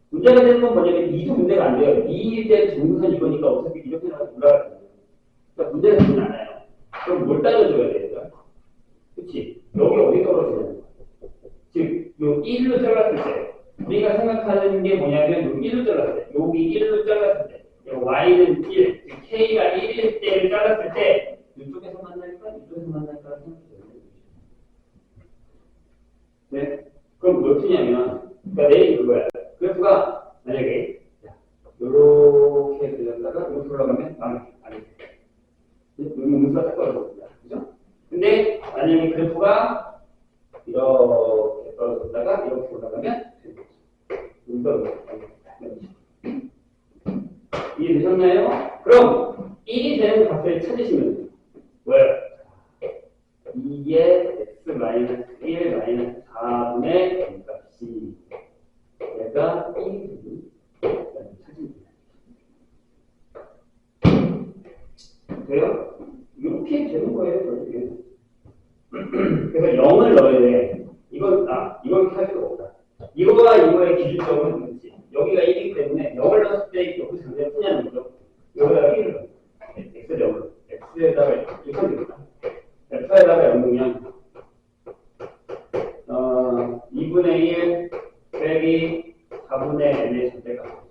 문제가 되는 건 뭐냐면 2도 문제가 안 돼요. 2일 때 정근선 이거니까 어차피 이렇게 나가서 올라가거든요. 그러니까 문제가 되진 않아요. 그럼 뭘 따져줘야 돼요? 그치? 여기 어디 떨어지냐는 거야. 즉, 요 1로 잘랐을 때 우리가 생각하는 게 뭐냐면 요 1로 잘랐을 때 여기 1로 잘랐을 때 y는 1, k가 1일 때를 잘랐을 때 이쪽에서 만날까? 이쪽에서 만날까? 네? 그럼 뭘 푸냐면 그러니까 내일 그거야. 그래프가 만약에 요렇게 들렸다가 이렇게 올라가면 아니 문수가 딱 떨어졌습니다. 그죠? 근데 만약에 그래프가 이렇게 떨어졌다가 이렇게 올라가면 문수가 이해되셨나요? 그럼 1이 되는 값을 찾으시면 돼요. 왜? 2의 x-1 4분의 n 값이 얘가 1이 되는 찾으면 돼요. 돼요? 이렇게 되는 거예요, 결국에. 그래서 0을 넣어야 돼. 이건 할 필요가 없다. 이거와 이거의 기준점은 그렇지. 여기가 1이기 때문에 0을 넣었을 때 여기 상대가 푸냐는 거죠. 여기다가 1을 넣어. x를 0을. x에다가 이렇게 하면 되겠다. f에다가 0 넣으면 2분의 1 빼기 4분의 n의 절대값.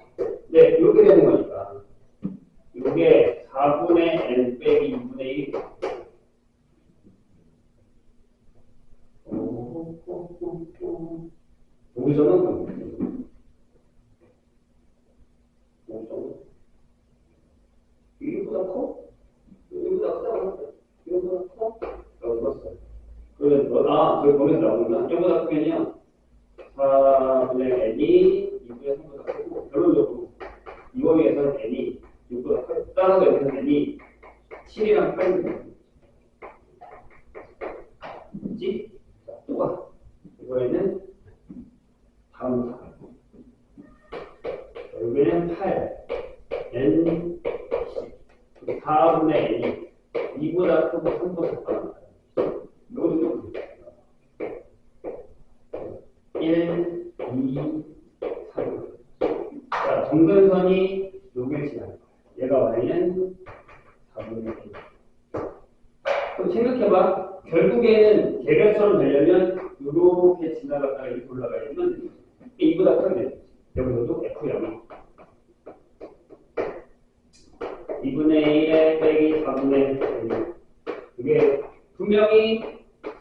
네, 이렇게 되는 거니까. 이게 4분의 n 빼기 2분의 1. 여기서는 이거보다 커? 이거보다 크다? 이거보다 커? 라고 썼어요. 그래서 저기 거기서 나오는구나. 이거보다 크면요 4분의 n이 2분의 3보다 크고 결론적으로 이거에서는 n이 6보다 커요. 따라서 여기서는 여기는 8, n 10, 4분의 n이 2보다 크고 3보다 작다. 이것도 1, 2, 3. 자, 정근선이 여기를 지나갈 거야. 얘가 y는 4분의 1. 그럼 생각해봐. 결국에는 계획처럼 되려면 이렇게 지나갔다가 이렇게 올라가야 되면 이보다 크게 되죠. 여기서도 F0. 2분의 1에 빼기 4분의 1. 이게 분명히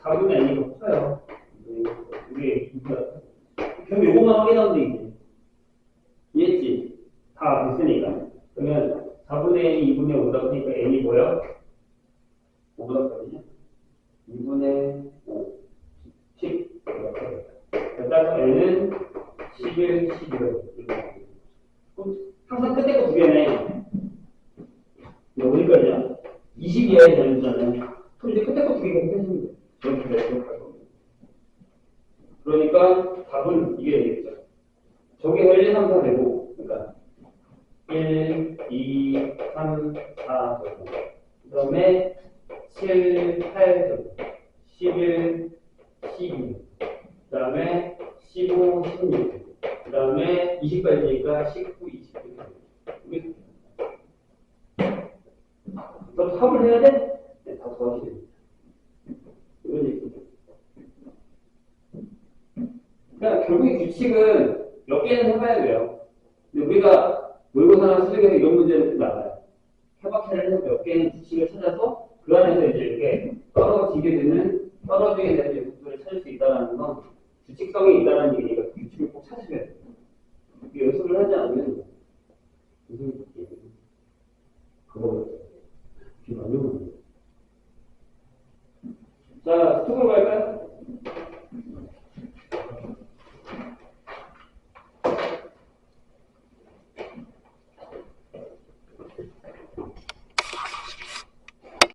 4분의 n이 더 커요. 이게 이보다 커요. 결국 요것만 확인하면 돼, 이제. 이해했지? 다 됐으니까. 그러면 4분의 1이 2분의 5다 보니까 n이 뭐야? 5보다 커지냐? 2분의 5, 10. 따라서 n은 11, 11. 항상 끝에 거 두 개네. 어디까지야? 20 이하의 자유잖아요. 그럼 이제 끝에 거 두 개가 끝내시면 돼. 이렇게 할 겁니다. 그러니까 답은 이게 되겠죠. 저게 1, 2, 3, 4 되고, 그러니까 1, 2, 3, 4 되고, 그 다음에 7, 8 되고, 11, 12, 그 다음에 15, 16, 그 다음에 20까지 되니까 19, 20 되고. 너 합을 해야 돼? 네, 다 도와주세요. 이런 얘기죠. 그러니까 결국 이 규칙은 몇 개는 해봐야 돼요. 근데 우리가 모의고사나 수능에서 이런 문제는 나와요. 케바케를 해서 몇 개는 규칙을 찾아서 그 안에서 이제 이렇게 떨어지게 되는 부분을 찾을 수 있다는 건 규칙성이 있다는 얘기니까 그 규칙을 꼭 찾으셔야 돼요. 연습을 하지 않으면 무슨 얘기예요? 그거 완전